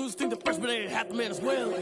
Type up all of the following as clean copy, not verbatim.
dudes think the freshman ain't half the man as well.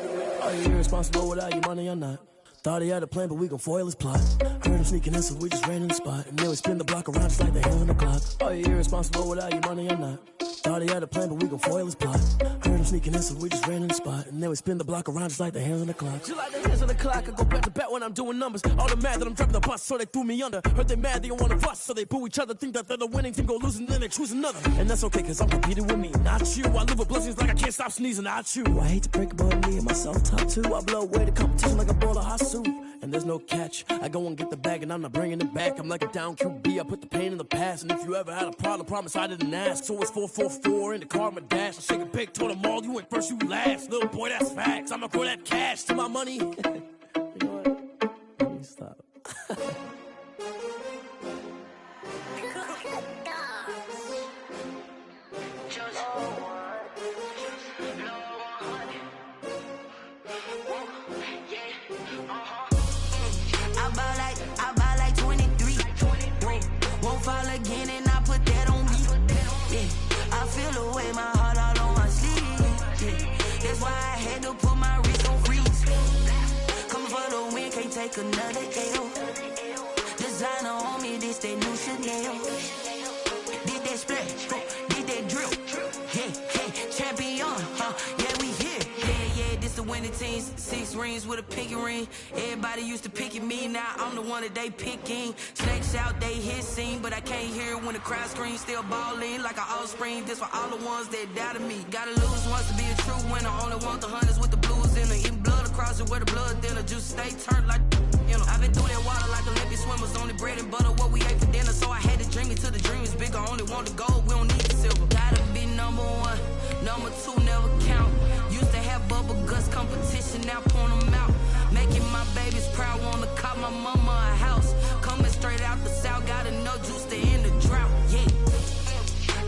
Are you irresponsible without your money or not? Thought he had a plan, but we gon' foil his plot. Heard him sneaking in, so we just ran in the spot. And then we spin the block around just like the hands on the clock. Are you irresponsible without your money or not? Thought he had a plan, but we gon' foil his plot. Heard him sneaking in, so we just ran in the spot. And then we spin the block around just like the hands on the clock. Just like the hands on the clock, I go back to back when I'm doing numbers. All the mad that I'm driving the bus, so they threw me under. Heard they mad, they don't wanna bust, so they boo each other. Think that they're the winning team, go losing, then they choose another. And that's okay, cause I'm competing with me, not you. I live with blessings like I can't stop sneezing, not you. I hate to break it, but me and myself top two. I blow away the competition like a bowl of hot soup. And there's no catch. I go and get the bag and I'm not bringing it back. I'm like a down QB, I put the pain in the past. And if you ever had a problem, promise I didn't ask. So it's 444 in the car, my dash. I shake a big, told them all, you went first, you last. Little boy, that's facts. I'ma throw that cash to my money. You know what? Let me stop. I buy like 23. Won't fall again and I put that on me. Yeah, I feel away my heart all on my sleeve. Yeah, that's why I had to put my wrist on freeze. Coming for the win, can't take another L. Designer on me, this that new Chanel. Did that splash, did that drill. Yeah, champion, yeah, we here. Yeah, this the winning teams. 6 rings with a pinky ring. Everybody used to pick at me, now I'm the one that they picking. Snakes out, they hit scene, but I can't hear it when the crowd screams. Still ballin' like an offspring. This for all the ones that doubted me. Gotta lose once to be a true winner. Only want the hunters with the blues in her. Eating blood across it where the blood thinner. Juice stay turned like, you know. I've been through that water like Olympic swimmers. Only bread and butter, what we ate for dinner. So I had to dream it till the dream is bigger. Only want the gold, we don't need the silver. Gotta be number 1, number 2 never count. Used to have bubble guts competition, now point them out. Making my babies proud, wanna cop my mama a house. Coming straight out the south, gotta know juice to end the drought. Yeah,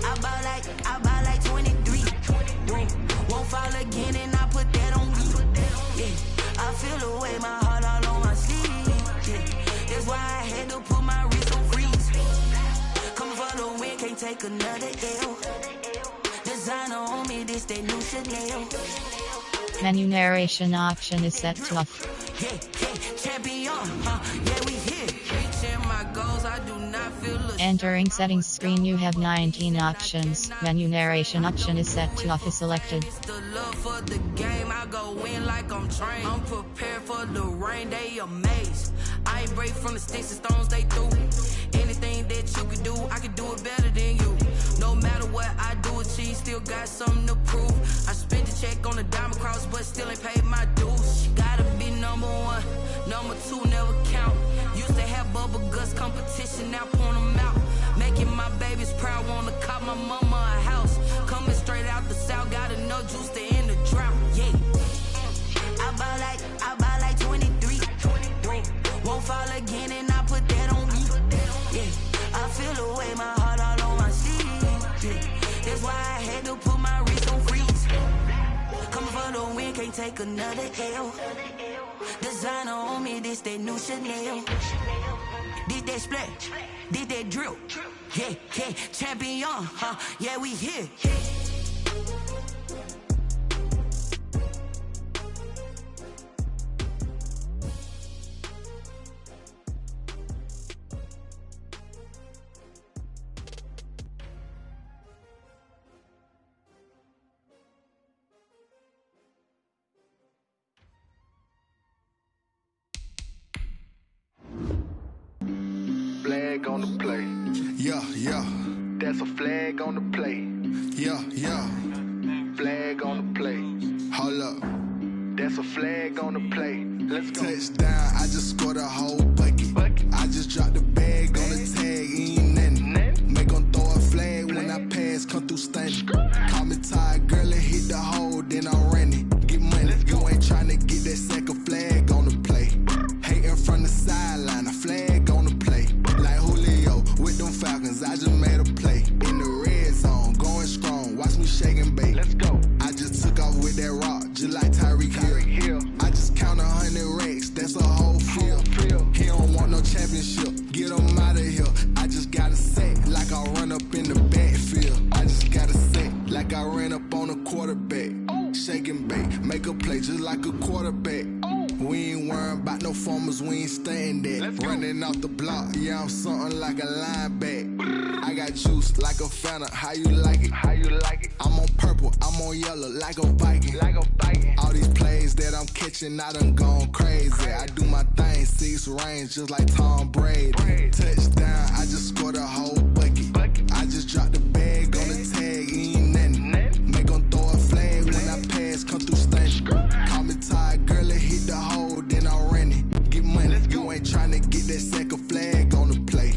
I buy like 23. Won't fall again and I put that on me. Yeah, I feel away my heart all on my sleeve. Yeah, that's why I had to put my wrist on freeze. Coming for the win, can't take another L. Designer on me, this that new Chanel. Menu narration option is set to off. Champion, yeah, we here. Reaching my goals, I do not feel Entering settings screen, you have 19 options. Menu narration option is set to off is selected. It's the love for the game, I go in like I'm trained. I'm prepared for the rain, they amazed. I ain't break from the sticks and stones they threw. Anything that you could do, I could do it better than you. No matter what I do achieve, still got something to prove. I spent the check on the diamond cross, but still ain't paid my dues. Gotta be number 1, number 2 never count. Used to have bubble guts competition, now point them out. Making my babies proud, wanna cop my mama a house. Coming straight out the south, gotta know juice to end the drought. Yeah, I buy like 23. Won't fall again and I put that on me. Yeah, I feel away my heart all on my sleeve. Yeah, that's why I had to put my wrist on freeze. Coming for the win, can't take another L. Designer on me, this that new Chanel. Did that splash, did that drill. Yeah, champion, yeah, we here. Flag on the play. Yeah. That's a flag on the play. Yeah. Flag on the play. Hold up. That's a flag on the play. Let's go. Touchdown, I just scored a whole bucket. I just dropped the bag on the tag, ain't nothing. Make 'em throw a flag when I pass, come through stunning. Call me tired, girl, and hit the hole, then I'm running. Get money, you ain't tryna get that second flag on the play. Hating from the sideline, a flag on the play. Like Julio with them Falcons, I just made a play. In the red zone, going strong, watch me shake and bake. Let's go. I just took off with that rock, just like Tyreek Hill. I just count 100 racks, that's a whole field. He don't want no championship, get him out of here. I just got a sack, like I run up in the backfield. I just got a sack, Shake and bake, make a play just like a quarterback. We ain't worrying about no formers, we ain't staying there. Running off the block, yeah, I'm something like a linebacker. I got juice like a Fanta, how you like it? How you like it? I'm on purple, I'm on yellow, like a Viking. Like a Viking. All these plays that I'm catching, I done gone crazy. I do my thing, 6 range, just like Tom Brady. Touchdown, I just scored a whole bucket. I just dropped the bag on the tag, ain't nothing. Make 'em throw a flag when I pass, come through stunning. Call me tired, girl, hit the hole, then I'm running. Get money, you ain't tryna get that second flag on the play.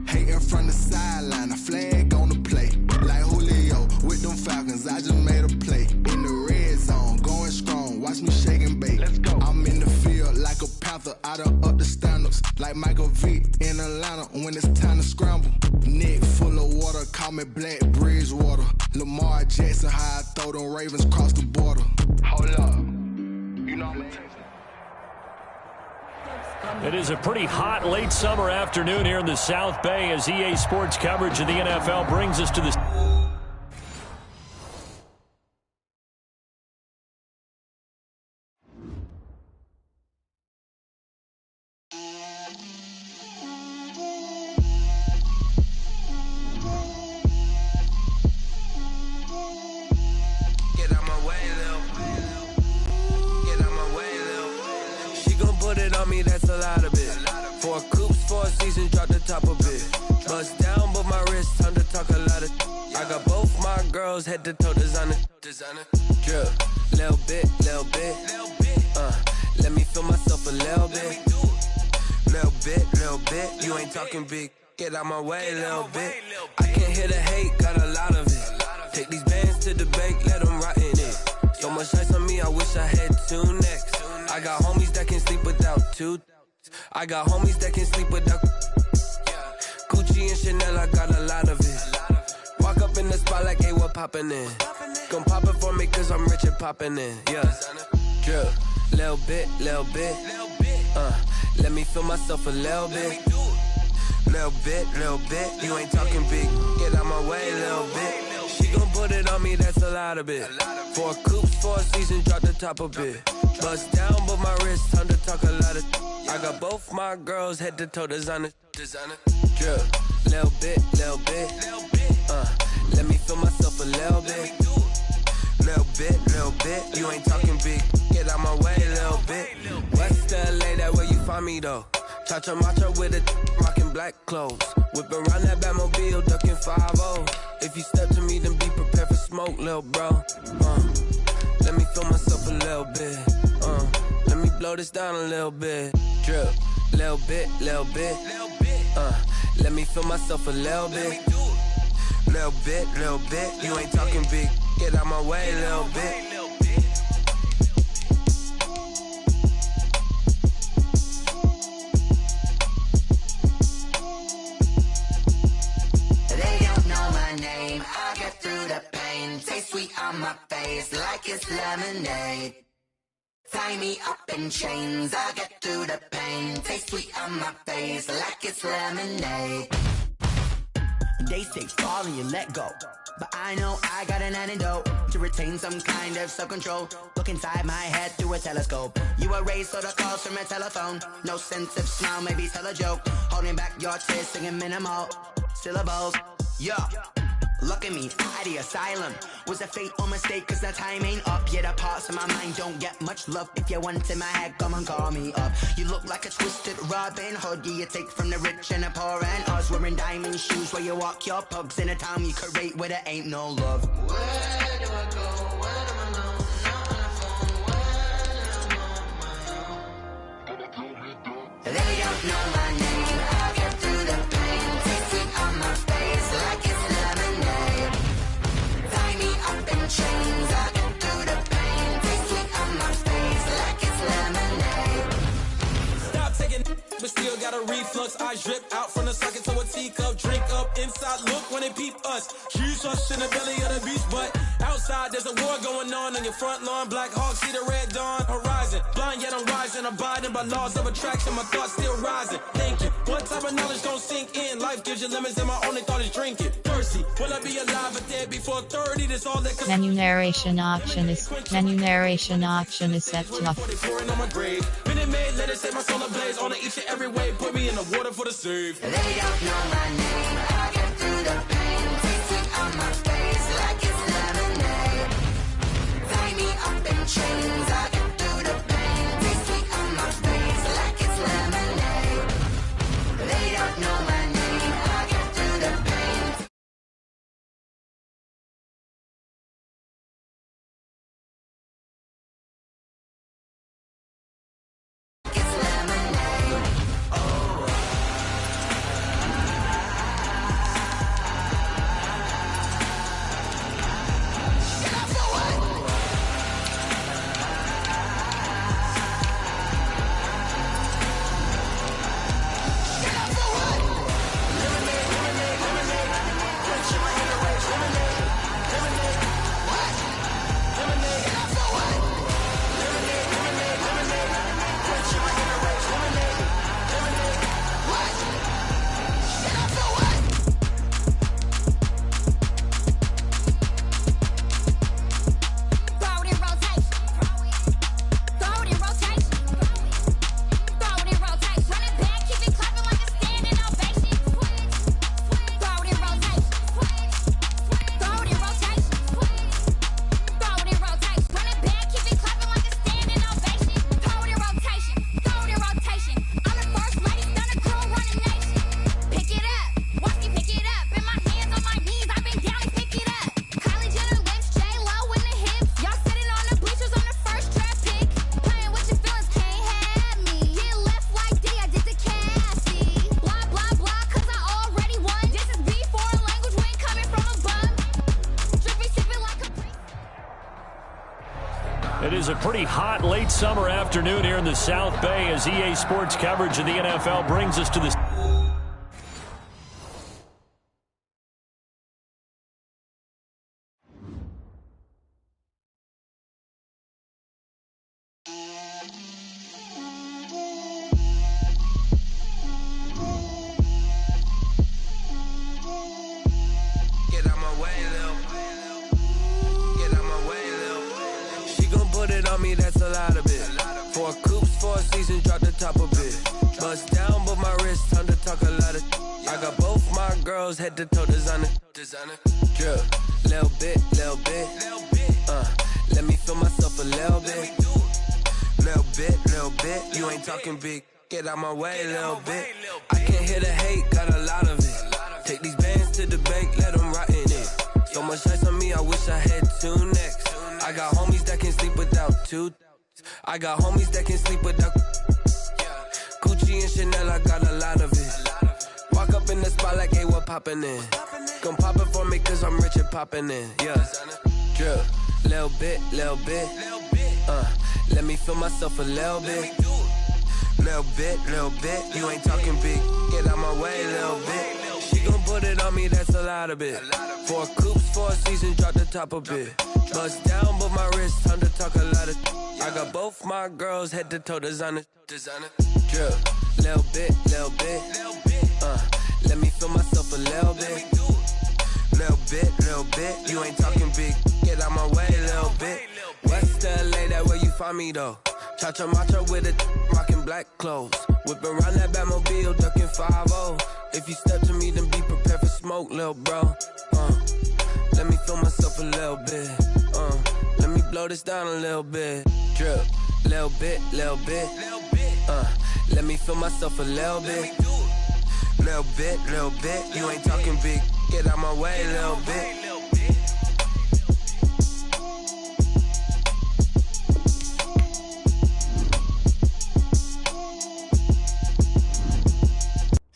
Hating from the sideline, a flag on the play. Like Julio with them Falcons, I just made a play. In the red zone, going strong, watch me shake and bake. I'm in the field like a panther, I done up the standards. Like Michael Vick in Atlanta when it's time to scramble. Neck full of water, call me Black Bridgewater. Lamar Jackson, how I throw them Ravens cross the border. Hold up, you know what I'm saying? It is a pretty hot late summer afternoon here in the South Bay as EA Sports coverage of the NFL brings us to the... Get out my way, Lil. Get out my way, Lil. She gon' put it on me, that's a lot of it. 4 coops, 4 seasons, drop the top of it. Bust down, but my wrist, time to talk a lot of. I got both my girls, head to toe designer. Drip, little bit, little bit. Let me feel myself a little bit. Little bit. You ain't talking big. Get out my way, little bit. I can't hear the hate, got a lot of it. Take these bands to the bank, let them rot in it. So much ice on me, I wish I had 2 necks. I got homies that can sleep without 2. I got homies that can sleep without Gucci and Chanel, I got a lot of it. Walk up in the spot like, hey, what poppin' in? Gon' pop it for me cause I'm rich and poppin' in. Yeah, drip, little bit. Let me feel myself a little bit. Little bit. You ain't talking big. Get out my way, little bit. She gon' put it on me, that's a lot of it. 4 coops, 4 seasons, drop the top of it. Bust down, but my wrist, time to talk a lot of. I got both my girls, head to toe designer. Drip, little bit. Let me feel myself a little bit. Little bit. You ain't talking big. Get out my way, little bit. West LA, that where you find me though. Chacha macha with a rockin' black clothes. Whip around that Batmobile, ducking 5-0. If you step to me, then be prepared for smoke, lil' bro. Let me feel myself a little bit. Let me blow this down a little bit. Drip, little bit. Let me feel myself a little bit. Little bit. You ain't talking big. Get out my way, little bit. I get through the pain, taste sweet on my face like it's lemonade. Tie me up in chains, I get through the pain, taste sweet on my face like it's lemonade. They say fall and you let go, but I know I got an antidote to retain some kind of self-control. Look inside my head through a telescope. You erase all the calls from a telephone. No sense of smile, maybe tell a joke. Holding back your tears, singing minimal syllables. Yeah. Look at me, at the asylum. Was a fate or mistake, cause the time ain't up. Yet the parts of my mind don't get much love. If you want in my head, come and call me up. You look like a twisted Robin Hood. Yeah, you take from the rich and the poor and us. Wearing diamond shoes where you walk your pugs in a town you create where there ain't no love. Where do I go? When I'm alone? Not on the phone. When I'm on my own. They don't know my name. I'll get through the pain. Taste sweet on my face like it's lemonade. Tie me up in chains. I'll get through the pain. Taste sweet on my face like it's lemonade. Stop taking, but still got a reflux. I drip out from the socket to a teacup. Drink up inside look when they peep us. Shoes us in the belly of the beach, but outside there's a war going on your front lawn. Black Hawk see the red dawn horizon. Blind yet I'm rising, abiding by laws of attraction. My thoughts still rising. Thinking, what type of knowledge don't sink in? Life gives you lemons and my only thought is drinking. Thirsty, will I be alive or dead before 30? That's all that. Menu narration option is set to off. Minute Maid, let it set my soul ablaze. On each and every way, put me in the water for the save. They don't know my name, I get through the pain. Taste sweet on my face like it's lemonade. Tie me up in chains, I get through the pain. Taste sweet on my face like it's lemonade. They don't know my name, I get through the pain. It's lemonade. Get up for what? Get up for what? Lemonade, lemonade, lemonade. Quench my inner rage. Lemonade, lemonade. What? Lemonade. Get up for what? Lemonade, lemonade, lemonade. Quench my inner rage. Lemonade, lemonade. What? Get up for what? Throw it in rotation. Throw it in rotation. Throw it in rotation. Run it back, keep it clapping like a standing ovation. Throw it in rotation. Throw it in rotation. Throw it in rotation. Run it back, keep it clapping like a standing ovation. Throw it in rotation. Throw it in rotation. I'm the first lady, stunner crew, running nation. Pick it up, watch me pick it up. In my hands, on my knees, I've been down and pick it up. Kylie Jenner lips, J-Lo in the hips. Y'all sitting on the bleachers on the first draft pick. Playing with your feelings, can't have me. Get left like D, I did the Cassie. Blah, blah, blah, cause I already won. This is B, foreign language, we ain't coming from a bum. Drippy, sipping like a priest. It is a pretty hot late summer afternoon here in the South Bay as EA Sports coverage of the NFL brings us to the... Get out my way, Lil. Get out my way, Lil. She gon' put it on me, that's a lot of it. 4 coops, 4 seasons, drop the top a bit. Bust down, but my wrist, time to talk a lot of. I got both my girls, head to toe designer. Drip, little bit, little bit. Let me feel myself a little bit. Little bit. You ain't talking big. Get out my way, little bit. I can't hear the hate, got a lot of it. Take these bands to the bank, let them rot in it. So much ice on me, I wish I had 2 necks. I got homies that can sleep without 2. I got homies that can sleep without. Gucci and Chanel, I got a lot of it. Walk up in the spot like, hey, what poppin' in? Come pop it for me, cause I'm rich and poppin' in. Yeah, drip, little bit. Let me feel myself a little bit. Little bit. You ain't talking big. Get out my way, little bit. She gon' put it on me, that's a lot of it. 4 coops, 4 seasons, drop the top a bit. Bust down, but my wrist, time to talk a lot of. I got both my girls, head to toe designer. Drip, little bit. Let me feel myself a little bit. Little bit. You ain't talking big. Get out my way, little bit. West LA, that where you find me though. Cha-cha matcha with a rockin' black clothes. Whip around that Batmobile, ducking 5-0. If you step to me, then be prepared for smoke, lil' bro. Let me feel myself a little bit. Let me blow this down a little bit. Drip, little bit. Let me feel myself a little bit. Little bit. You ain't talking big. Get out my way, little bit.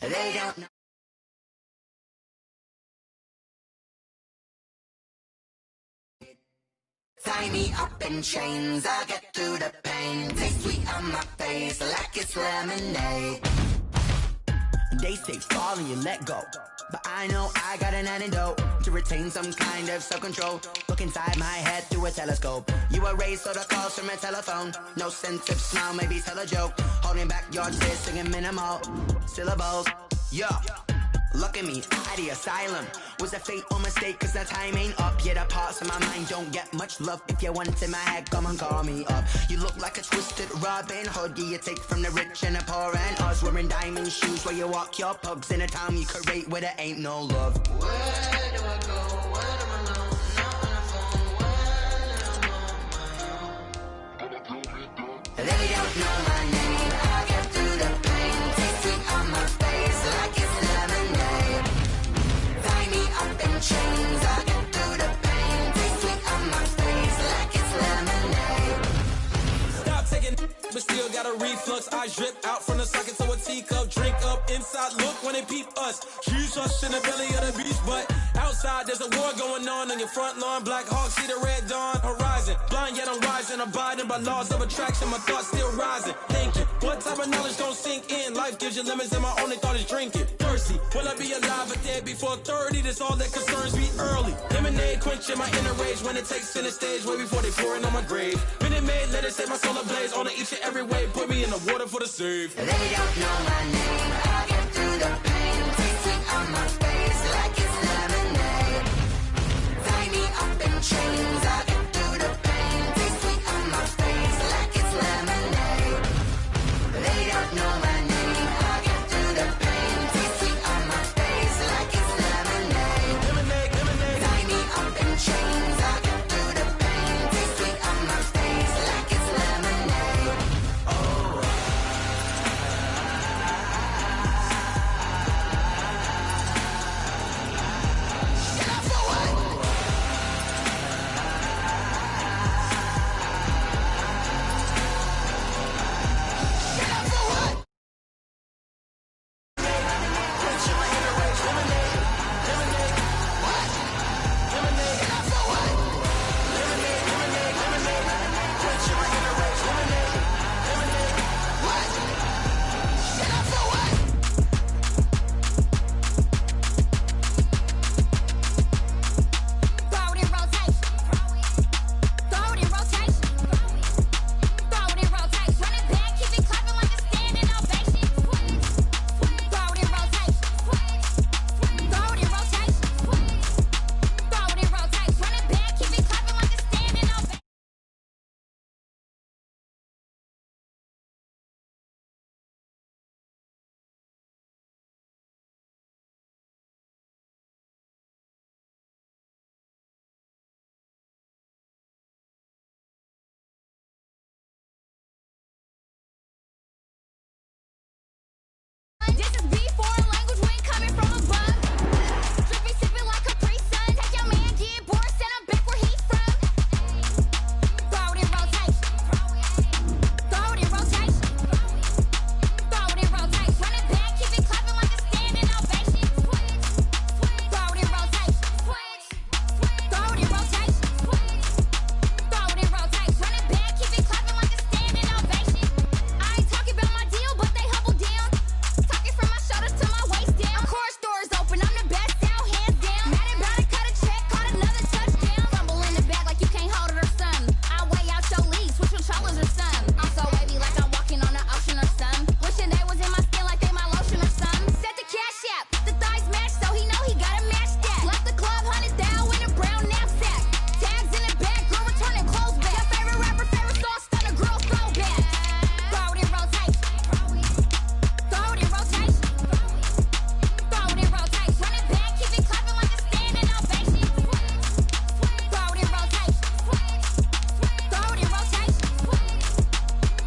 They don't know. Tie me up in chains, I get through the pain. Taste sweet on my face like it's lemonade. They say fall and you let go, but I know I got an antidote to retain some kind of self-control. Look inside my head through a telescope. You were raised so the calls from a telephone. No sense of smile, maybe tell a joke. Holding back your tears, singing minimal syllables. Yeah. Look at me, at the asylum. Was a fate or mistake, cause the time ain't up. Yet the parts of my mind don't get much love. If you want in my head, come and call me up. You look like a twisted Robin Hood. You take from the rich and the poor and us. Wearing diamond shoes while you walk your pugs in a town you create where there ain't no love. Where do I go? Where am I now? Not on the phone. Where am I now? They don't know my name. I get through the pain. Taste sweet on my face like it's lemonade. Tie me up in chains. I get through the pain. Taste sweet on my face like it's lemonade. Stop taking, but still got a reflux. I drip out from the socket to a teacup. Drink up inside, look when they peep us. Shoes us in the belly of the beast, but outside there's a war going on your front lawn. Black Hawk see the red dawn horizon. Blind yet I'm rising, abiding by laws of attraction. My thoughts still rising. Thinking, what type of knowledge don't sink in? Life gives you lemons and my only thought is drinking. Thirsty, will I be alive or dead before 30? That's all that concerns me early. Lemonade quenching my inner rage when it takes center stage way before they pour it on my grave. Minute Maid, let it set my soul ablaze on each and every way. Put me in the water for the save. They don't know my name. I get through the pain. Taste sweet on my face like it's lemonade. Tie me up in chains. I get through the pain. Taste sweet on my face like it's lemonade. They don't know my name. I get through the pain. Taste sweet on my face like it's lemonade. Lemonade, lemonade. Tie me up in chains. I get through the pain. Taste sweet on my face like it's lemonade. This is B4 language when coming from above. Drippy sipping like a pre-sun. Take your man, get bored, send him back where he's from. Throw it in rotation. Throw it in rotation. Throw it in rotation. Run it back, keep it clapping like a standing ovation. Throw it in rotation. Throw it in rotation. Throw it in rotation. Run it back, keep it clapping like a standing ovation. I ain't talking about my deal, but they humble down. Talking from my shoulders to my waist down. Course doors open, I'm the best out, hands down. Mad about it, cut a check, caught another touchdown. Fumble in the bag like you can't hold it or something. I weigh out your league, switch controllers or something. I'm so wavy like I'm walking on the ocean or something. Wishing they was in my skin like they my lotion or something. Set the cash app, the thighs match, so he know he gotta match that. Left the club, 100,000 in a brown knapsack. Tags in the bag, girl returning clothes back. Your favorite rapper, favorite song, stunner, girl throwback. Throw it in rotation. Throw it in rotation. Throw it in rotation. Run it back, keep it clapping like a standing ovation. Throw it in rotation. Throw it in rotation.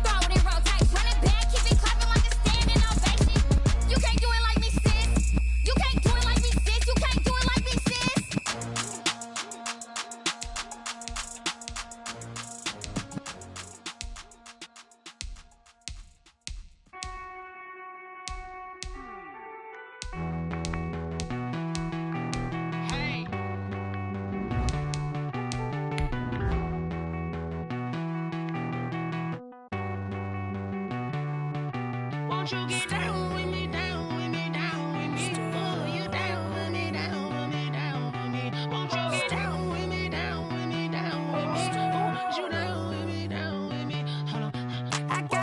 Throw it in rotation. Run it back, keep it clapping like a standing ovation. You can't do it like me, sis. You can't do it like me, sis. You can't do it like me, sis. Won't you get down with me, down with me, down?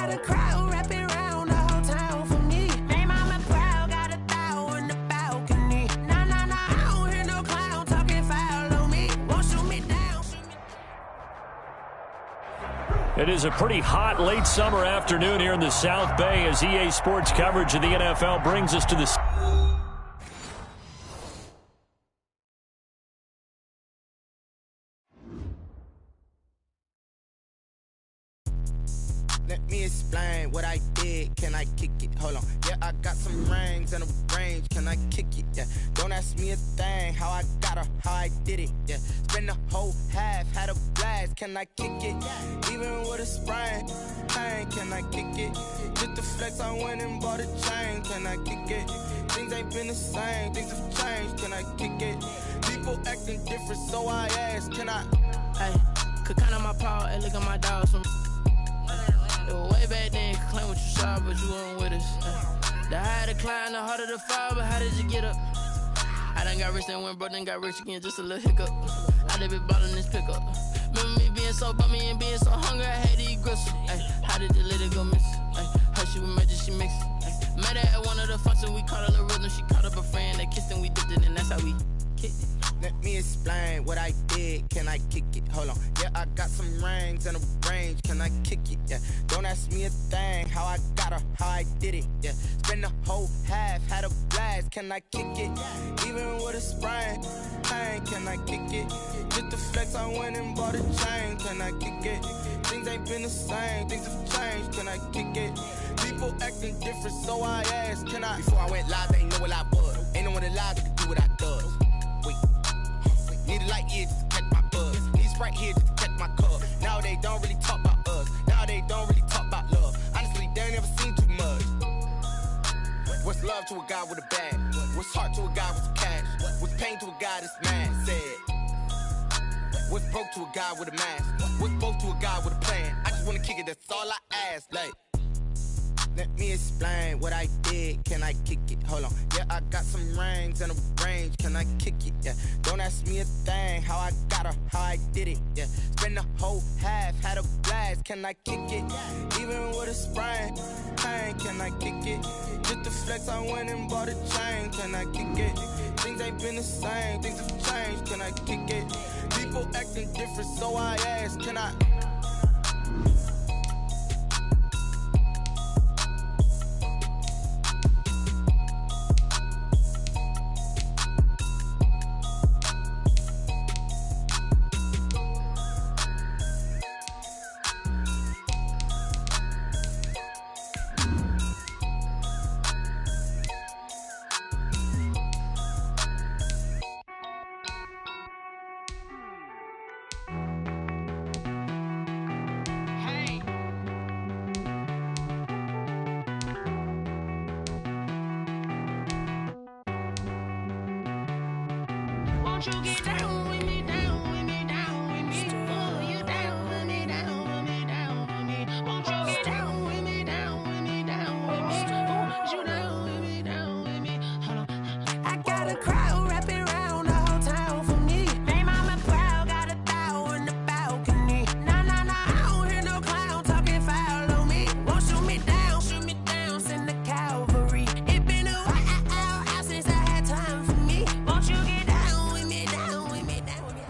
got a crowd wrapping around the whole town for me. Hey, mama proud, got a thou in the balcony. Nah, I don't hear no clown talking foul on me. Won't shoot me down, It is a pretty hot late summer afternoon here in the South Bay as EA Sports coverage of the NFL brings us to the... Let me explain what I did. Can I kick it? Hold on. Yeah, I got some rings and a range. Can I kick it? Yeah. Don't ask me a thing. How I got her, how I did it. Yeah. Spend the whole half, had a blast. Can I kick it? Even with a sprain. Pain, can I kick it? Just the flex, I went and bought a chain. Can I kick it? Things ain't been the same. Things have changed. Can I kick it? People acting different, so I ask. Can I? Hey, could count on my power and look at my dogs from. Way back then, could claim what you saw, but you weren't with us. The higher the climb, the harder the fall, but how did you get up? I done got rich, then went broke, then got rich again, just a little hiccup. I done been bottling this pickup. Remember me being so bummy and being so hungry, I had to eat gristle. Ay, how did the little go miss? Her she was magic, she mixed. Met her at one of the functions, we caught a little rhythm, she caught up a friend, they kissed and we dipped it, and that's how we kicked it. Let me explain what I did. Can I kick it? Hold on. Yeah, I got some rings and a range. Can I kick it? Yeah. Don't ask me a thing. How I got her, how I did it. Yeah. Spend the whole half, had a blast. Can I kick it? Even with a sprain. Pain, can I kick it? Just the flex, I went and bought a chain. Can I kick it? Things ain't been the same. Things have changed. Can I kick it? People acting different, so I asked. Can I? Before I went live, they ain't know what I was. Ain't no one alive that could do what I does. Wait. Need a light here just to catch my buzz. Need Sprite here just to catch my cup. Now they don't really talk about us. Now they don't really talk about love. Honestly, they ain't never seen too much. What's love to a guy with a bag? What's heart to a guy with some cash? What's pain to a guy that's mad? Said. What's broke to a guy with a mask? What's broke to a guy with a plan? I just wanna kick it, that's all I ask. Like, let me explain what I did. Can I kick it? Hold on. Yeah, I got some rings and a range. Can I kick it? Yeah. Don't ask me a thing. How I got her, how I did it. Yeah. Spend the whole half, had a blast. Can I kick it? Even with a sprain. Pain, can I kick it? Just the flex, I went and bought a chain. Can I kick it? Things ain't been the same. Things have changed. Can I kick it? People acting different, so I ask. Can I? Won't you get down with me, down with me, down with me? Oh, you down with me, down with me, down with me. Won't you get down with me, down with me, down with me? Oh, you down with me, down with me? Hold on. I got a crowd wrapping around the whole town for me. Hey, mama proud, got a thou in the balcony. Nah, I don't hear no clown talking foul on me. Won't shoot me down, send the cavalry. It been a while since I had time for me. Won't you get down with me, down with me, down with me?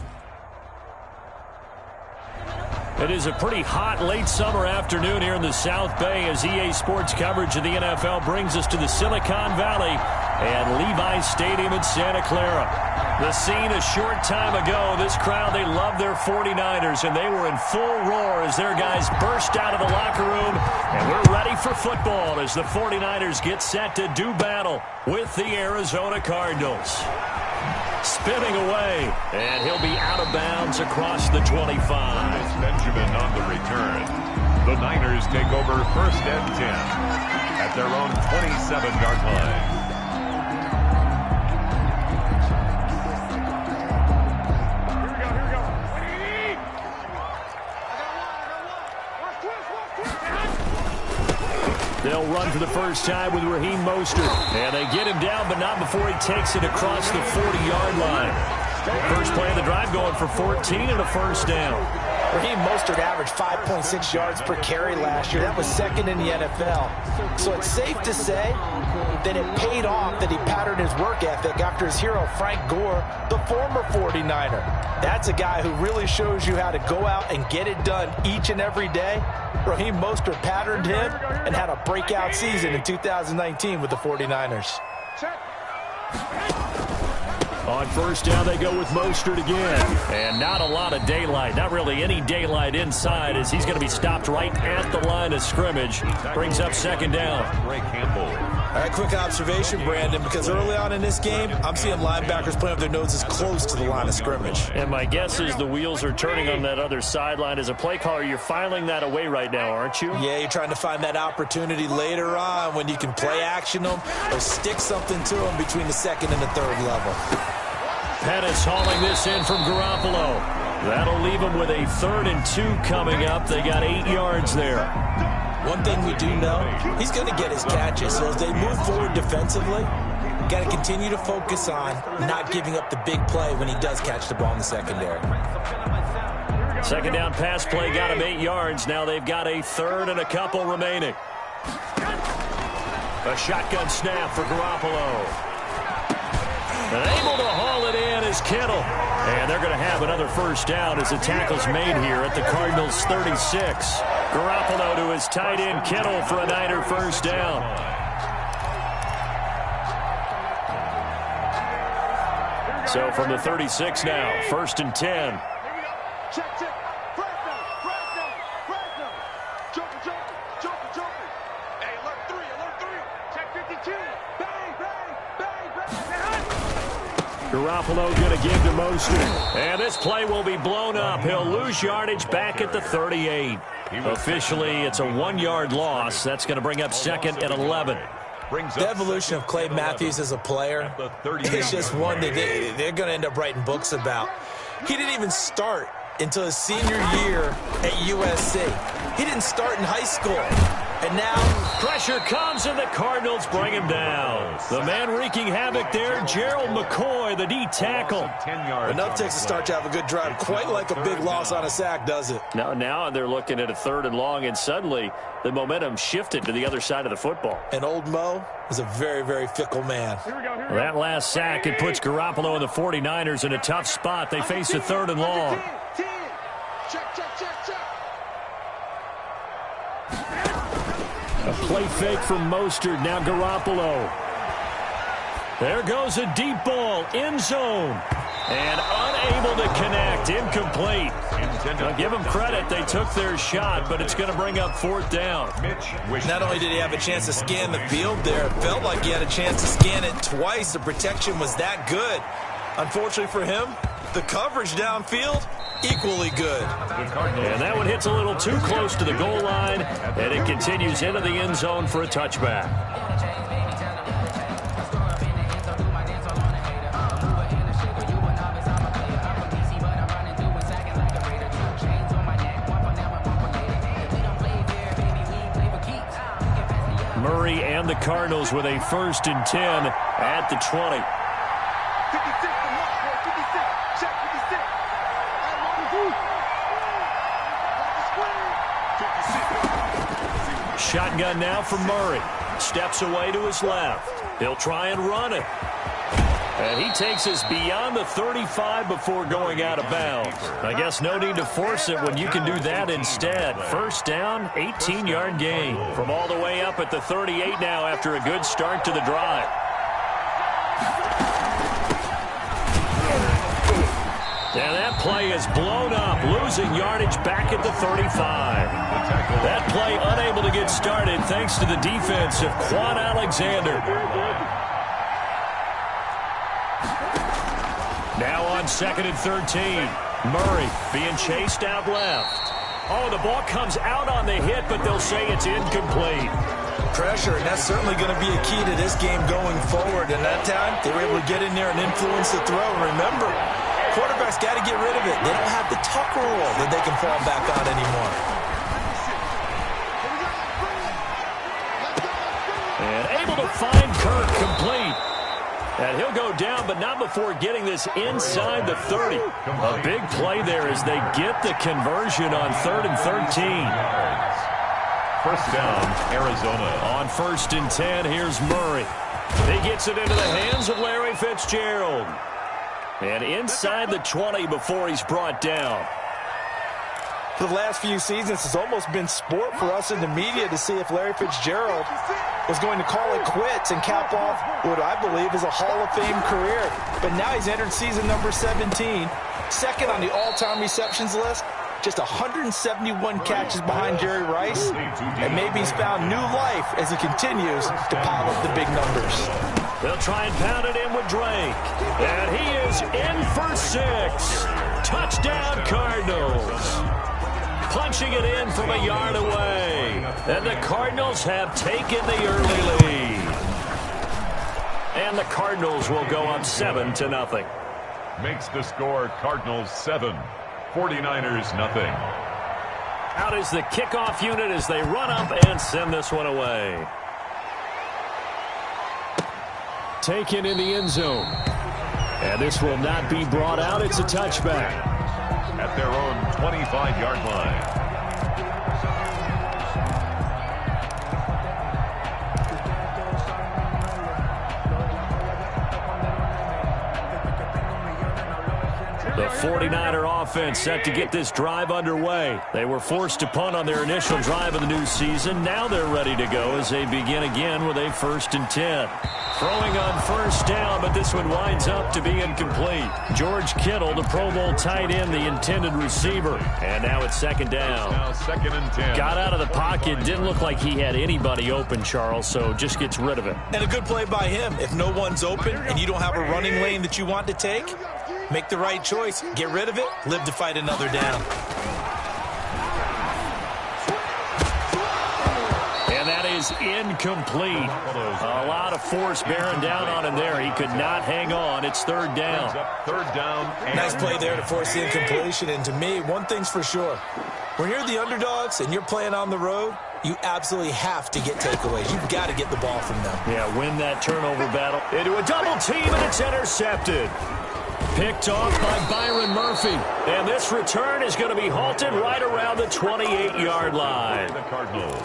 It is a pretty hot late summer afternoon here in the South Bay as EA Sports coverage of the NFL brings us to the Silicon Valley and Levi's Stadium in Santa Clara. The scene a short time ago, this crowd, they love their 49ers, and they were in full roar as their guys burst out of the locker room, and we're ready for football as the 49ers get set to do battle with the Arizona Cardinals. Spinning away, and he'll be out of bounds across the 25. Benjamin on the return. The Niners take over 1st and 10 at their own 27-yard line. They'll run for the first time with Raheem Mostert. And they get him down, but not before he takes it across the 40-yard line. First play of the drive going for 14 and a first down. Raheem Mostert averaged 5.6 yards per carry last year. That was second in the NFL. So it's safe to say that it paid off that he patterned his work ethic after his hero, Frank Gore, the former 49er. That's a guy who really shows you how to go out and get it done each and every day. Raheem Mostert patterned him and had a breakout season in 2019 with the 49ers. On first down, they go with Mostert again. And not a lot of daylight. Not really any daylight inside as he's going to be stopped right at the line of scrimmage. Brings up second down. Ray Campbell. All right, quick observation, Brandon, because early on in this game, I'm seeing linebackers playing with their noses close to the line of scrimmage. And my guess is the wheels are turning on that other sideline. As a play caller, you're filing that away right now, aren't you? Yeah, you're trying to find that opportunity later on when you can play action them or stick something to them between the second and the third level. Pettis hauling this in from Garoppolo. That'll leave them with a 3rd and 2 coming up. They got 8 yards there. One thing we do know, he's going to get his catches. So as they move forward defensively, got to continue to focus on not giving up the big play when he does catch the ball in the secondary. Second down pass play got him 8 yards. Now they've got a 3rd and a couple remaining. A shotgun snap for Garoppolo. And able to haul it in is Kittle. And they're going to have another first down as the tackle's made here at the Cardinals' 36. Garoppolo to his tight end Kittle for a Niner first down. So from the 36 now, 1st and 10. Garoppolo going to give to Mostert. And this play will be blown up. He'll lose yardage back at the 38. Officially, it's a 1-yard loss. That's going to bring up 2nd and 11. The evolution of Clay Matthews as a player is just one that they're going to end up writing books about. He didn't even start until his senior year at USC. He didn't start in high school. And now pressure comes and the Cardinals bring him down. The man wreaking havoc there, Gerald McCoy, the D tackle. Enough takes to start to have a good drive. Quite like a big loss on a sack, does it? Now they're looking at a 3rd and long, and suddenly the momentum shifted to the other side of the football. And old Mo is a very, very fickle man. That last sack, it puts Garoppolo and the 49ers in a tough spot. They face a 3rd and long. A play fake from Mostert, now Garoppolo. There goes a deep ball, end zone. And unable to connect, incomplete. Now give them credit, they took their shot, but it's going to bring up 4th down. Not only did he have a chance to scan the field there, it felt like he had a chance to scan it twice. The protection was that good. Unfortunately for him, the coverage downfield, equally good. And that one hits a little too close to the goal line, and it continues into the end zone for a touchback. Murray and the Cardinals with a 1st and 10 at the 20. Shotgun now for Murray. Steps away to his left. He'll try and run it. And he takes us beyond the 35 before going out of bounds. I guess no need to force it when you can do that instead. First down, 18-yard gain. From all the way up at the 38 now after a good start to the drive. And that play is blown up, losing yardage back at the 35. That play unable to get started thanks to the defense of Quan Alexander. Now on 2nd and 13. Murray being chased out left. Oh, the ball comes out on the hit, but they'll say it's incomplete. Pressure, and that's certainly going to be a key to this game going forward. And that time, they were able to get in there and influence the throw. Remember, quarterbacks got to get rid of it. They don't have the tuck rule that they can fall back on anymore. And able to find Kirk complete. And he'll go down, but not before getting this inside the 30. A big play there as they get the conversion on 3rd and 13. First down, Arizona. On 1st and 10, here's Murray. He gets it into the hands of Larry Fitzgerald. And inside the 20 before he's brought down. For the last few seasons, it's almost been sport for us in the media to see if Larry Fitzgerald was going to call it quits and cap off what I believe is a Hall of Fame career. But now he's entered season number 17, second on the all-time receptions list, just 171 catches behind Jerry Rice, and maybe he's found new life as he continues to pile up the big numbers. They'll try and pound it in with Drake, and he is in for 6. Touchdown, Cardinals. Punching it in from a yard away. And the Cardinals have taken the early lead. And the Cardinals will go up 7-0. Makes the score Cardinals 7, 49ers nothing. Out is the kickoff unit as they run up and send this one away. Taken in the end zone. And this will not be brought out. It's a touchback. At their own 25-yard line. The 49er offense set to get this drive underway. They were forced to punt on their initial drive of the new season. Now they're ready to go as they begin again with a 1st and 10. Throwing on 1st down, but this one winds up to be incomplete. George Kittle, the Pro Bowl tight end, the intended receiver. And now it's 2nd down. Now 2nd and 10. Got out of the pocket. Didn't look like he had anybody open, Charles, so just gets rid of it. And a good play by him. If no one's open and you don't have a running lane that you want to take, make the right choice. Get rid of it. Live to fight another down. And that is incomplete. A lot of force bearing down on him there. He could not hang on. It's 3rd down. 3rd down. Nice play there to force the incompletion. And to me, one thing's for sure. When you're the underdogs and you're playing on the road, you absolutely have to get takeaways. You've got to get the ball from them. Yeah, win that turnover battle. Into a double team, and it's intercepted. Picked off by Byron Murphy. And this return is going to be halted right around the 28-yard line. The Cardinals.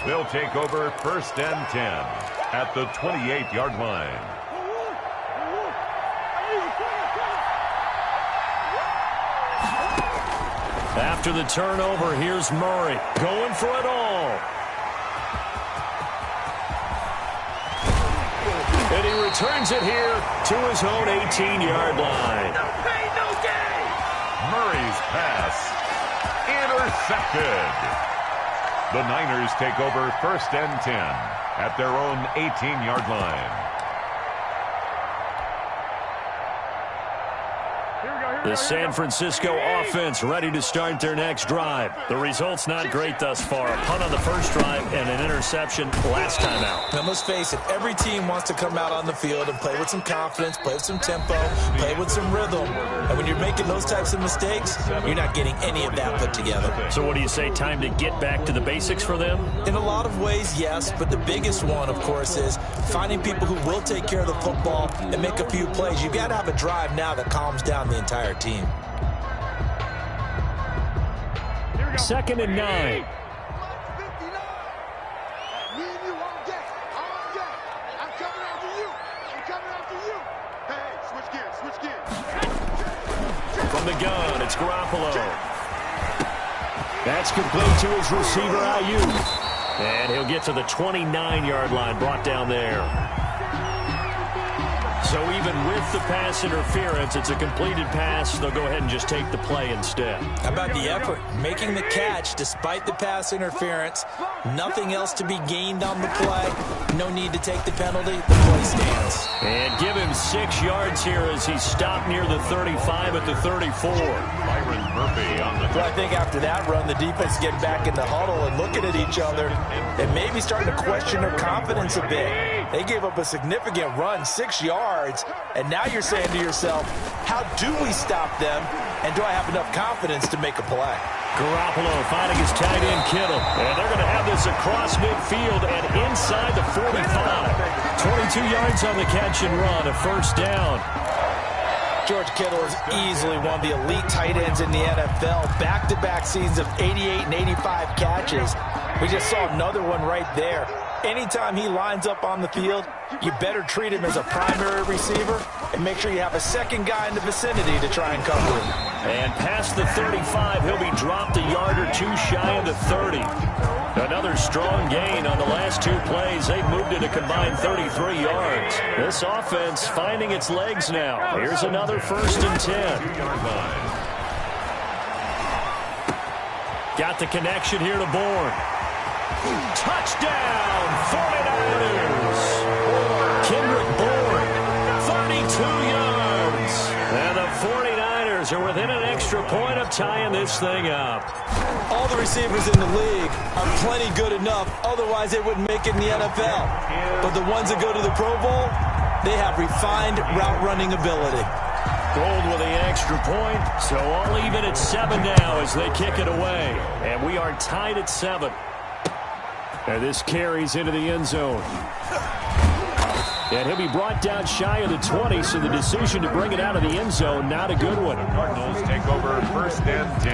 They'll take over 1st and 10 at the 28-yard line. After the turnover, here's Murray going for it all. And he returns it here to his own 18-yard line. No pain, no gain. Murray's pass intercepted. The Niners take over 1st and 10 at their own 18-yard line. The San Francisco offense ready to start their next drive. The result's not great thus far. A punt on the first drive and an interception last time out. And let's face it, every team wants to come out on the field and play with some confidence, play with some tempo, play with some rhythm. And when you're making those types of mistakes, you're not getting any of that put together. So what do you say, time to get back to the basics for them? In a lot of ways, yes. But the biggest one, of course, is finding people who will take care of the football and make a few plays. You've got to have a drive now that calms down the entire team. 2nd and 9. From the gun, it's Garoppolo. That's complete to his receiver, Ayuk. And he'll get to the 29-yard line, brought down there. So even with the pass interference, it's a completed pass. They'll go ahead and just take the play instead. How about the effort? Making the catch despite the pass interference. Nothing else to be gained on the play. No need to take the penalty. The play stands. And give him 6 yards here as he stopped near the 35 at the 34. Byron Murphy on the Well, I think after that run, the defense getting back in the huddle and looking at each other and maybe starting to question their confidence a bit. They gave up a significant run, 6 yards, and now you're saying to yourself, how do we stop them, and do I have enough confidence to make a play? Garoppolo finding his tight end Kittle, and they're going to have this across midfield and inside the 45. 22 yards on the catch and run, a first down. George Kittle is easily one of the elite tight ends in the NFL. Back-to-back seasons of 88 and 85 catches. We just saw another one right there. Anytime he lines up on the field, you better treat him as a primary receiver and make sure you have a second guy in the vicinity to try and cover him. And past the 35, he'll be dropped a yard or two shy of the 30. Another strong gain on the last two plays. They've moved it a combined 33 yards. This offense finding its legs now. Here's another 1st and 10. Got the connection here to Bourne. Touchdown, 49ers. Kendrick Bourne, 32 yards. And the 49ers are within an extra point of tying this thing up. All the receivers in the league are plenty good enough. Otherwise, they wouldn't make it in the NFL. But the ones that go to the Pro Bowl, they have refined route running ability. Gold with the extra point, so all even at 7 now as they kick it away. And we are tied at 7. And this carries into the end zone. And he'll be brought down shy of the 20, so the decision to bring it out of the end zone, not a good one. The Cardinals take over 1st and 10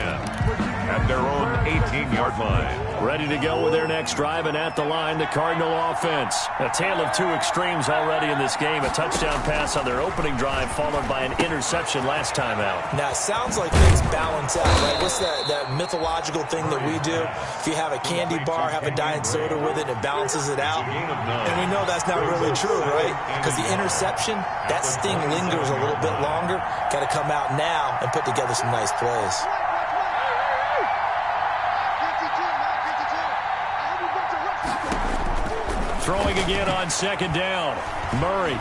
at their own 18-yard line. Ready to go with their next drive, and at the line, the Cardinal offense. A tale of two extremes already in this game. A touchdown pass on their opening drive, followed by an interception last time out. Now, it sounds like things balance out, right? What's that mythological thing that we do? If you have a candy bar, have a diet soda with it, it balances it out. And we know that's not really true, right? Because the interception, that sting lingers a little bit longer. Got to come out now and put together some nice plays. Throwing again on 2nd down. Murray.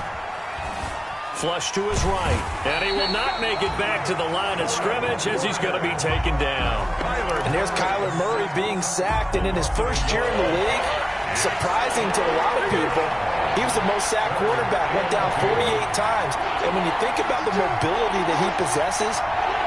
Flush to his right. And he will not make it back to the line of scrimmage as he's going to be taken down. And there's Kyler Murray being sacked. And in his first year in the league, surprising to a lot of people, he was the most sacked quarterback. Went down 48 times. And when you think about the mobility that he possesses,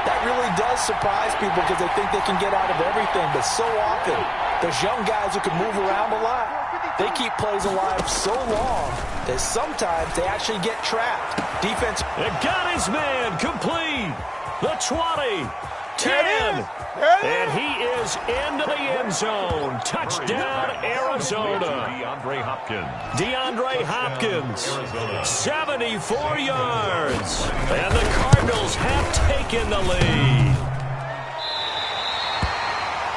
that really does surprise people because they think they can get out of everything. But so often, there's young guys who can move around a lot. They keep plays alive so long that sometimes they actually get trapped. Defense. It got his man complete. The 20, 10. And he is into the end zone. Touchdown, Arizona. DeAndre Hopkins. 74 yards. And the Cardinals have taken the lead.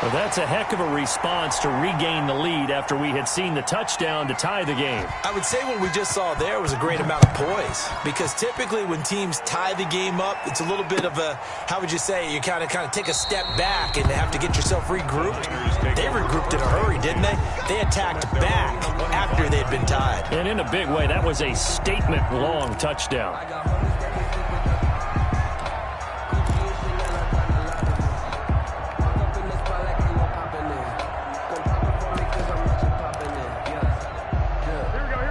Well, that's a heck of a response to regain the lead after we had seen the touchdown to tie the game. I would say what we just saw there was a great amount of poise, because typically when teams tie the game up, it's a little bit of a, how would you say, you kind of take a step back and have to get yourself regrouped. They regrouped in a hurry, didn't they? They attacked back after they'd been tied. And in a big way, that was a statement-long touchdown.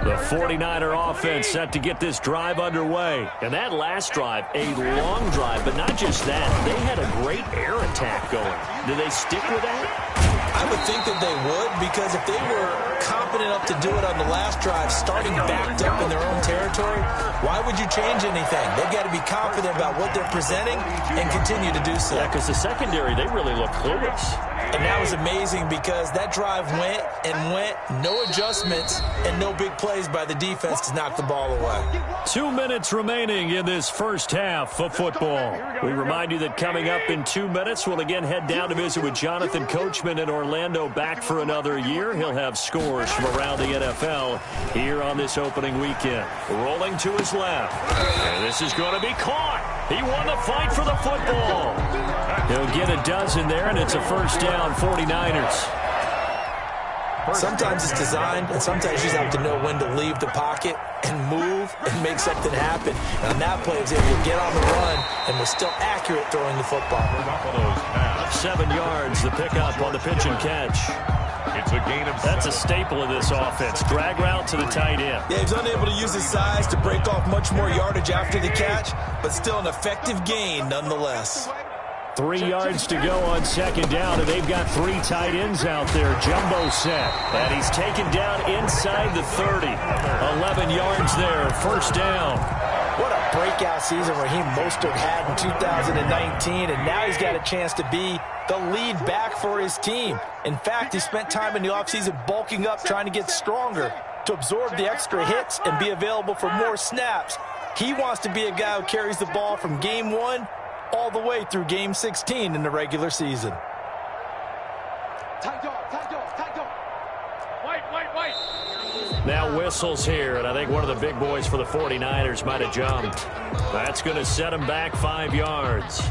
The 49er offense set to get this drive underway. And that last drive, a long drive, but not just that. They had a great air attack going. Do they stick with that? I would think that they would, because if they were confident enough to do it on the last drive, starting backed up in their own territory, why would you change anything? They've got to be confident about what they're presenting and continue to do so. Yeah, because the secondary, they really look clueless. And that was amazing because that drive went and went, no adjustments, and no big plays by the defense to knock the ball away. 2 minutes remaining in this first half of football. We remind you that coming up in 2 minutes, we'll again head down to visit with Jonathan Coachman in Orlando, back for another year. He'll have scores from around the NFL here on this opening weekend. Rolling to his left. And this is going to be caught. He won the fight for the football. He'll get a dozen there, and it's a first down, 49ers. Sometimes it's designed, and sometimes you just have to know when to leave the pocket and move and make something happen. And on that play, he was able to get on the run and was still accurate throwing the football. 7 yards, the pickup on the pitch and catch. It's a gain of 7. That's a staple of this offense. Drag route to the tight end. Yeah, he was unable to use his size to break off much more yardage after the catch, but still an effective gain nonetheless. 3 yards to go on second down, and they've got 3 tight ends out there. Jumbo set, and he's taken down inside the 30. 11 yards there, first down. What a breakout season Raheem Mostert had in 2019, and now he's got a chance to be the lead back for his team. In fact, he spent time in the offseason bulking up, trying to get stronger to absorb the extra hits and be available for more snaps. He wants to be a guy who carries the ball from game 1 all the way through game 16 in the regular season. Now whistles here, and I think one of the big boys for the 49ers might have jumped. That's going to set him back 5 yards.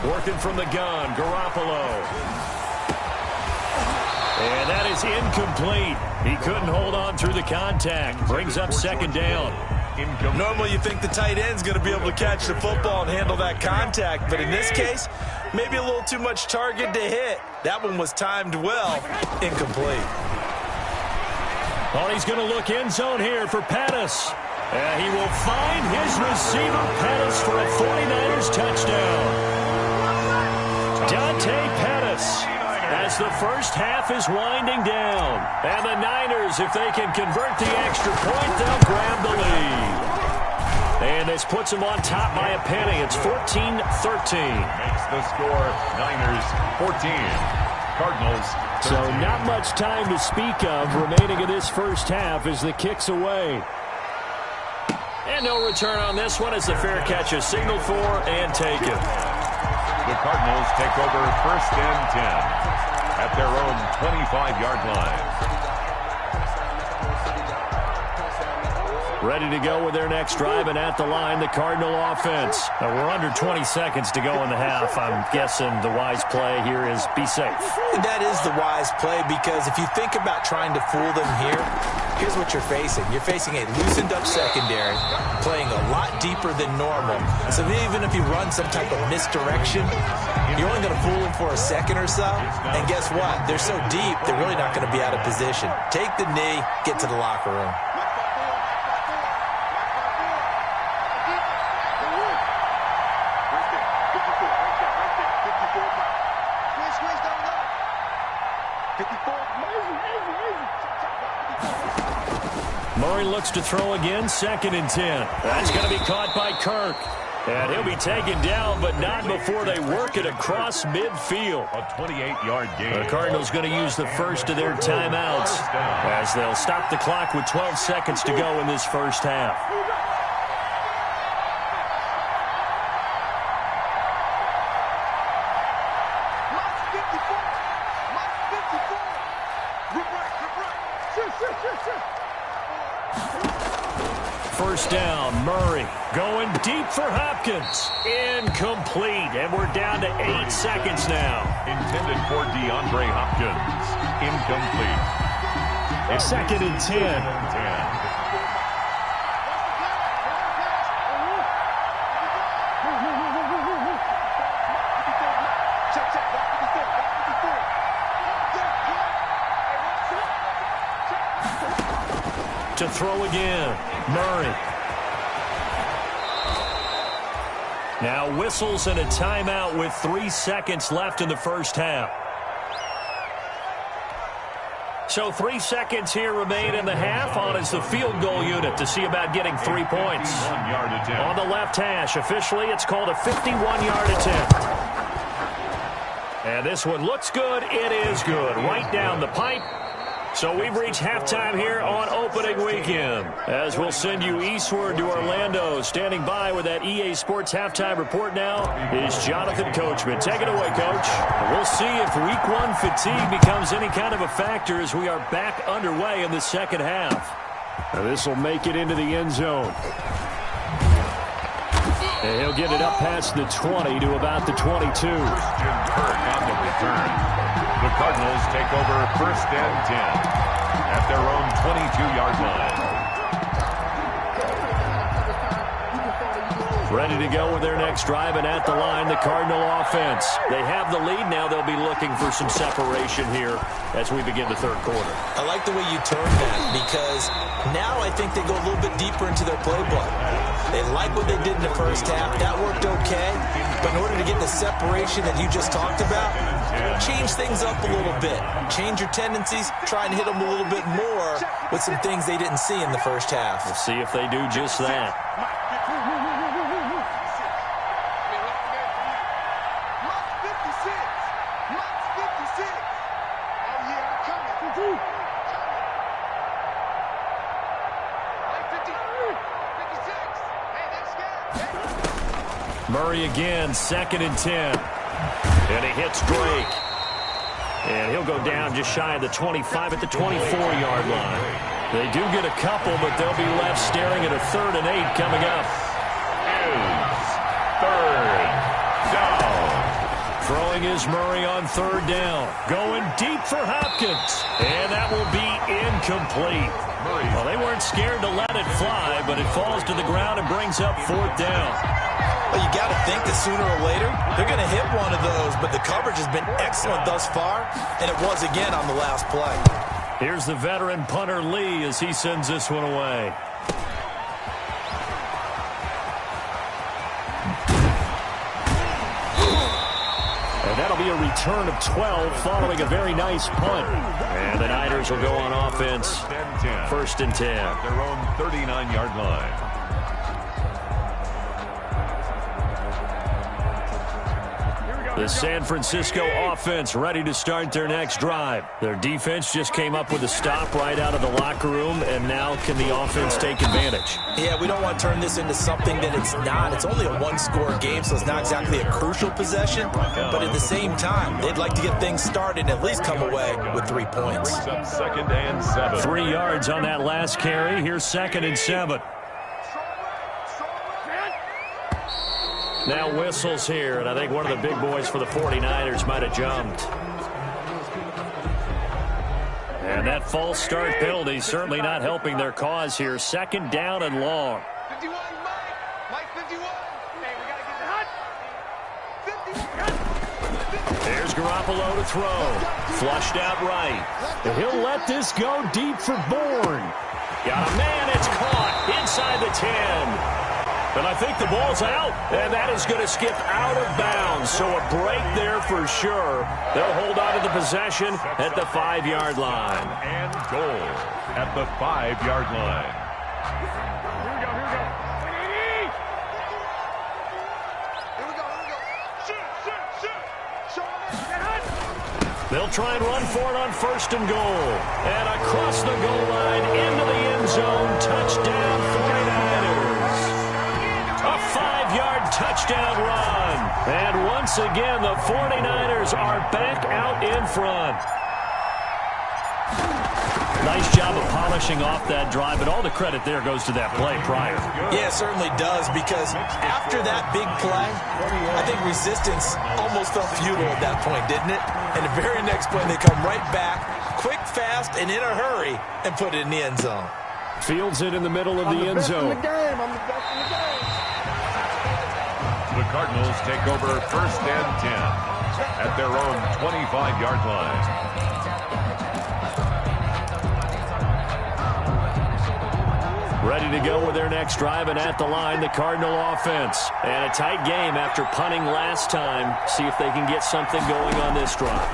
Working from the gun, Garoppolo. And that is incomplete. He couldn't hold on through the contact. Brings up second down. Normally you think the tight end's going to be able to catch the football and handle that contact, but in this case, maybe a little too much target to hit. That one was timed well. Incomplete. Oh, he's going to look end zone here for Pettis. And he will find his receiver, Pettis, for a 49ers touchdown. Dante Pettis, as the first half is winding down. And the Niners, if they can convert the extra point, they'll grab the lead. And this puts them on top by a penny. It's 14-13. Makes the score Niners 14. Cardinals 13. So not much time to speak of remaining in this first half as the kick's away. And no return on this one as the fair catch is signaled for and taken. The Cardinals take over first and 10 at their own 25-yard line. Ready to go with their next drive, and at the line, the Cardinal offense. Now, we're under 20 seconds to go in the half. I'm guessing the wise play here is be safe. That is the wise play, because if you think about trying to fool them here, here's what you're facing. You're facing a loosened up secondary, playing a lot deeper than normal. So even if you run some type of misdirection, you're only going to fool them for a second or so. And guess what? They're so deep, they're really not going to be out of position. Take the knee, get to the locker room. Murray looks to throw again, 2nd and 10. That's going to be caught by Kirk. And he'll be taken down, but not before they work it across midfield. A 28-yard gain. The Cardinals going to use the first of their timeouts as they'll stop the clock with 12 seconds to go in this first half. First down, Murray going deep for Hopkins. Incomplete, and we're down to 8 seconds now. Intended for DeAndre Hopkins. Incomplete. 2nd and 10. To throw again, Murray. Now whistles and a timeout with 3 seconds left in the first half. So 3 seconds here remain in the half. On is the field goal unit to see about getting 3 points. On the left hash, officially it's called a 51-yard attempt. And this one looks good. It is good. Right down the pipe. So we've reached halftime here on opening weekend. As we'll send you eastward to Orlando. Standing by with that EA Sports halftime report now is Jonathan Coachman. Take it away, Coach. We'll see if week 1 fatigue becomes any kind of a factor as we are back underway in the second half. Now this will make it into the end zone. And he'll get it up past the 20 to about the 22. Christian Kirk on the return. The Cardinals take over first and 10 at their own 22-yard line. Ready to go with their next drive, and at the line, the Cardinal offense. They have the lead now. They'll be looking for some separation here as we begin the third quarter. I like the way you turned that, because now I think they go a little bit deeper into their playbook. They like what they did in the first half. That worked okay. But in order to get the separation that you just talked about, change things up a little bit. Change your tendencies. Try and hit them a little bit more with some things they didn't see in the first half. We'll see if they do just that. Murray again, 2nd and 10. And he hits Drake. And he'll go down just shy of the 25 at the 24-yard line. They do get a couple, but they'll be left staring at a 3rd and 8 coming up. Third down. Throwing is Murray on 3rd down. Going deep for Hopkins. And that will be incomplete. Well, they weren't scared to let it fly, but it falls to the ground and brings up 4th down. Well, you got to think that sooner or later they're going to hit one of those, but the coverage has been excellent thus far, and it was again on the last play. Here's the veteran punter Lee as he sends this one away. And that'll be a return of 12 following a very nice punt. And the Niners will go on offense. 1st and 10. Their own 39-yard line. The San Francisco offense ready to start their next drive. Their defense just came up with a stop right out of the locker room, and now can the offense take advantage? Yeah, we don't want to turn this into something that it's not. It's only a one-score game, so it's not exactly a crucial possession. But at the same time, they'd like to get things started and at least come away with 3 points. 2nd and 7. 3 yards on that last carry. Here's 2nd and 7. Now whistles here, and I think one of the big boys for the 49ers might have jumped. And that false start penalty certainly not helping their cause here. 2nd down and long. 51, Mike 51. Hey, we got to get the hut. 50. There's Garoppolo to throw. Flushed out right. And he'll let this go deep for Bourne. Got a man, it's caught inside the 10. And I think the ball's out, and that is going to skip out of bounds. So a break there for sure. They'll hold on to the possession at the 5-yard line. And goal at the 5-yard line. They'll try and run for it on 1st and goal. And across the goal line into the end zone. Touchdown 49ers. A 5-yard touchdown run. And once again, the 49ers are back out in front. Nice job of polishing off that drive, and all the credit there goes to that play prior. Yeah, it certainly does, because after that big play, I think resistance almost felt futile at that point, didn't it? And the very next play, they come right back, quick, fast, and in a hurry, and put it in the end zone. Fields it in the middle of the end zone. I'm the best in the game. The Cardinals take over 1st and 10 at their own 25-yard line. Ready to go with their next drive, and at the line, the Cardinal offense. And a tight game after punting last time. See if they can get something going on this drive.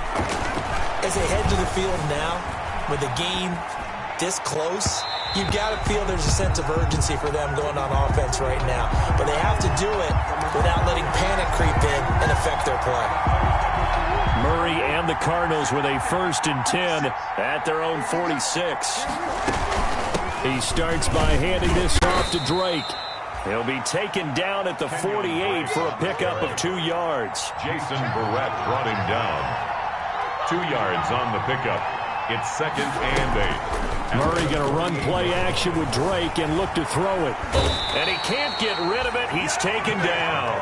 As they head to the field now, with the game this close, you've got to feel there's a sense of urgency for them going on offense right now. But they have to do it without letting panic creep in and affect their play. Murray and the Cardinals with a 1st and 10 at their own 46. He starts by handing this off to Drake. He'll be taken down at the 48 for a pickup of 2 yards. Jason Barrett brought him down. 2 yards on the pickup. It's 2nd and 8. Murray going to run play action with Drake and look to throw it. And he can't get rid of it. He's taken down.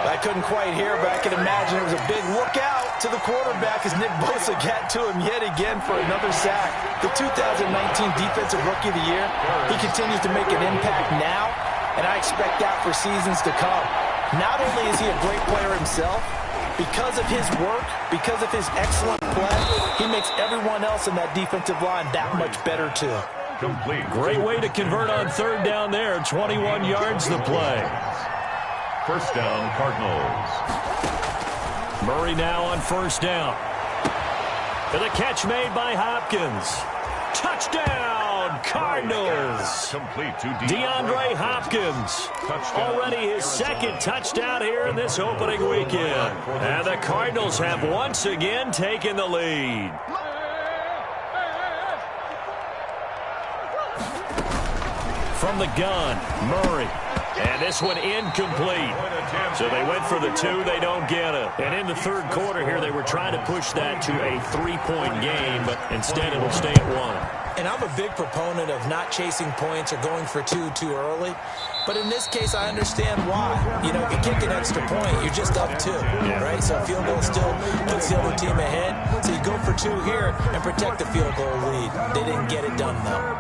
I couldn't quite hear, but I can imagine it was a big look out to the quarterback as Nick Bosa got to him yet again for another sack. The 2019 Defensive Rookie of the Year, he continues to make an impact now, and I expect that for seasons to come. Not only is he a great player himself, because of his work, because of his excellent play, he makes everyone else in that defensive line that much better too. Complete. Great way to convert on third down there. 21 yards the play. First down, Cardinals. Murray now on first down. To the catch made by Hopkins. Touchdown, Cardinals. Complete to DeAndre Hopkins. Already his second touchdown here in this opening weekend. And the Cardinals have once again taken the lead. From the gun, Murray. And this one incomplete. So they went for the two, they don't get it. And in the third quarter here, they were trying to push that to a 3-point game, but instead it'll stay at 1. And I'm a big proponent of not chasing points or going for two too early. But in this case, I understand why. You know, if you kick an extra point, you're just up 2, right? So a field goal still puts the other team ahead. So you go for 2 here and protect the field goal lead. They didn't get it done, though.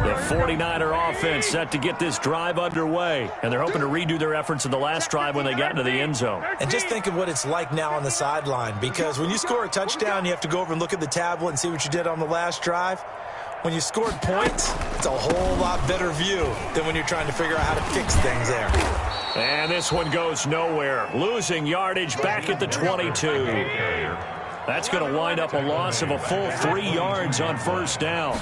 The 49er offense set to get this drive underway. And they're hoping to redo their efforts in the last drive when they got into the end zone. And just think of what it's like now on the sideline. Because when you score a touchdown, you have to go over and look at the tablet and see what you did on the last drive. When you scored points, it's a whole lot better view than when you're trying to figure out how to fix things there. And this one goes nowhere. Losing yardage back at the 22. That's going to wind up a loss of a full 3 yards on first down.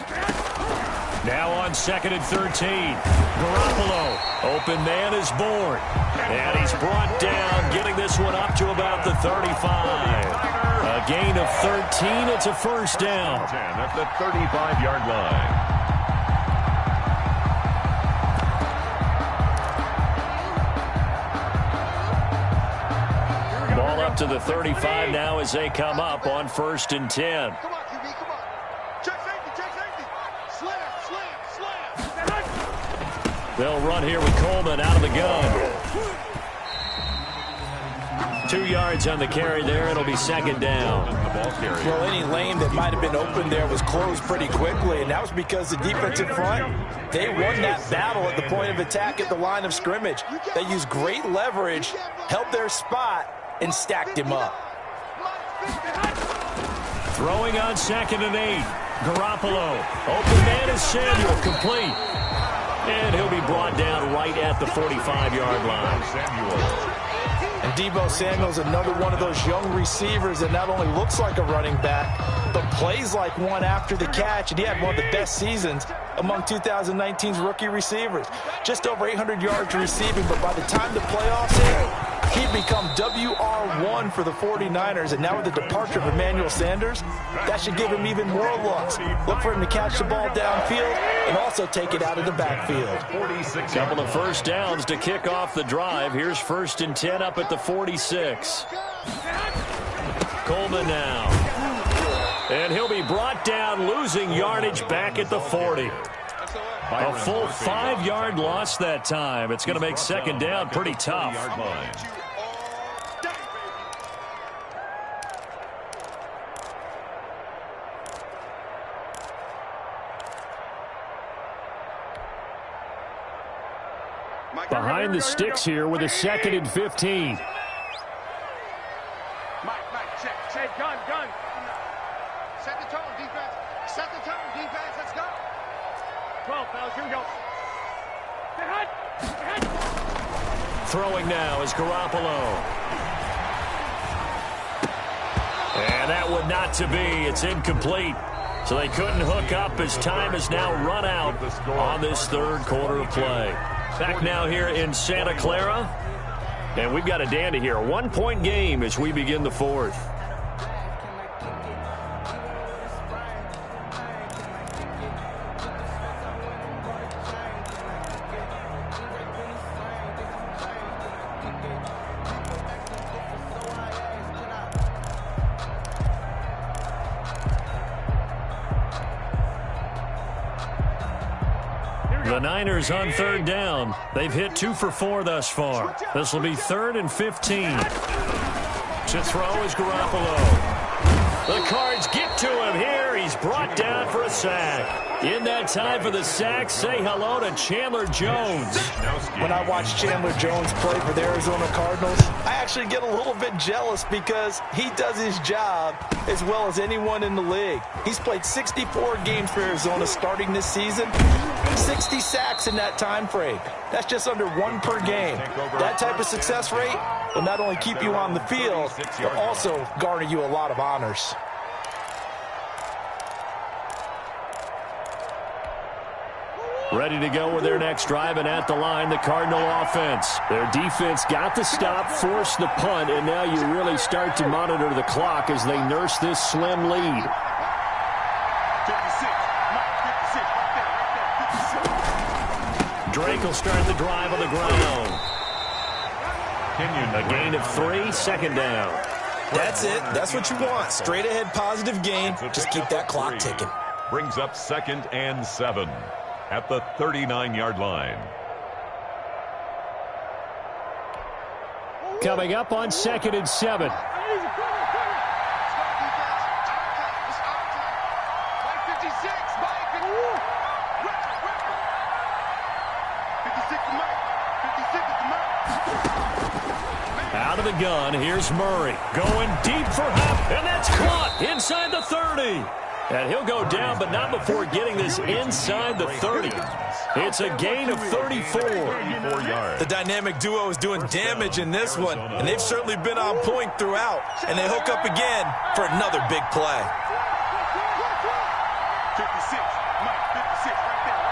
Now on 2nd and 13. Garoppolo. Open man is born. And he's brought down, getting this one up to about the 35. A gain of 13. It's a first down. 10 at the 35-yard line. Ball up to the 35 now as they come up on 1st and 10. Come on, QB, come on. Check safety. Slam. They'll run here with Coleman out of the gun. 2 yards on the carry there. It'll be 2nd down. Well, any lane that might have been open there was closed pretty quickly, and that was because the defensive front, they won that battle at the point of attack at the line of scrimmage. They used great leverage, held their spot, and stacked him up. Throwing on 2nd and 8. Garoppolo. Open man is Samuel. Complete. And he'll be brought down right at the 45-yard line. And Deebo Samuel's another one of those young receivers that not only looks like a running back, but plays like one after the catch. And he had one of the best seasons among 2019's rookie receivers. Just over 800 yards receiving, but by the time the playoffs hit, he'd become WR1 for the 49ers. And now with the departure of Emmanuel Sanders, that should give him even more looks. Look for him to catch the ball downfield and also take it out of the backfield. Couple of first downs to kick off the drive. Here's 1st and 10 up at the 46. Coleman now. And he'll be brought down, losing yardage back at the 40. A full 5-yard loss that time. It's going to make 2nd down pretty tough. Behind the sticks here with a 2nd and 15. Mike, check, gun. Set the tone, defense, let's go. 12, fellas, here we go. Throwing now is Garoppolo. And that one not to be. It's incomplete. So they couldn't hook up as time has now run out on this third quarter of play. Back now here in Santa Clara. And we've got a dandy here. A 1-point game as we begin the 4th. The Niners on 3rd down. They've hit 2 for 4 thus far. This will be 3rd and 15. To throw is Garoppolo. The Cards get to him here. He's brought down for a sack. In that time for the sack, say hello to Chandler Jones. When I watch Chandler Jones play for the Arizona Cardinals, I actually get a little bit jealous because he does his job as well as anyone in the league. He's played 64 games for Arizona starting this season, 60 sacks in that time frame. That's just under 1 per game. That type of success rate will not only keep you on the field, but also garner you a lot of honors. Ready to go with their next drive, and at the line, the Cardinal offense. Their defense got the stop, forced the punt, and now you really start to monitor the clock as they nurse this slim lead. Drake will start the drive on the ground. A gain of 3, second down. That's it. That's what you want. Straight ahead positive gain. Just keep that clock ticking. Brings up 2nd and 7 at the 39-yard line. Coming up on 2nd and 7. Out of the gun, here's Murray. Going deep for Hop, and that's caught inside the 30. And he'll go down, but not before getting this inside the 30. It's a gain of 34. The dynamic duo is doing damage in this one, and they've certainly been on point throughout. And they hook up again for another big play. 56, Mike, 56, right there,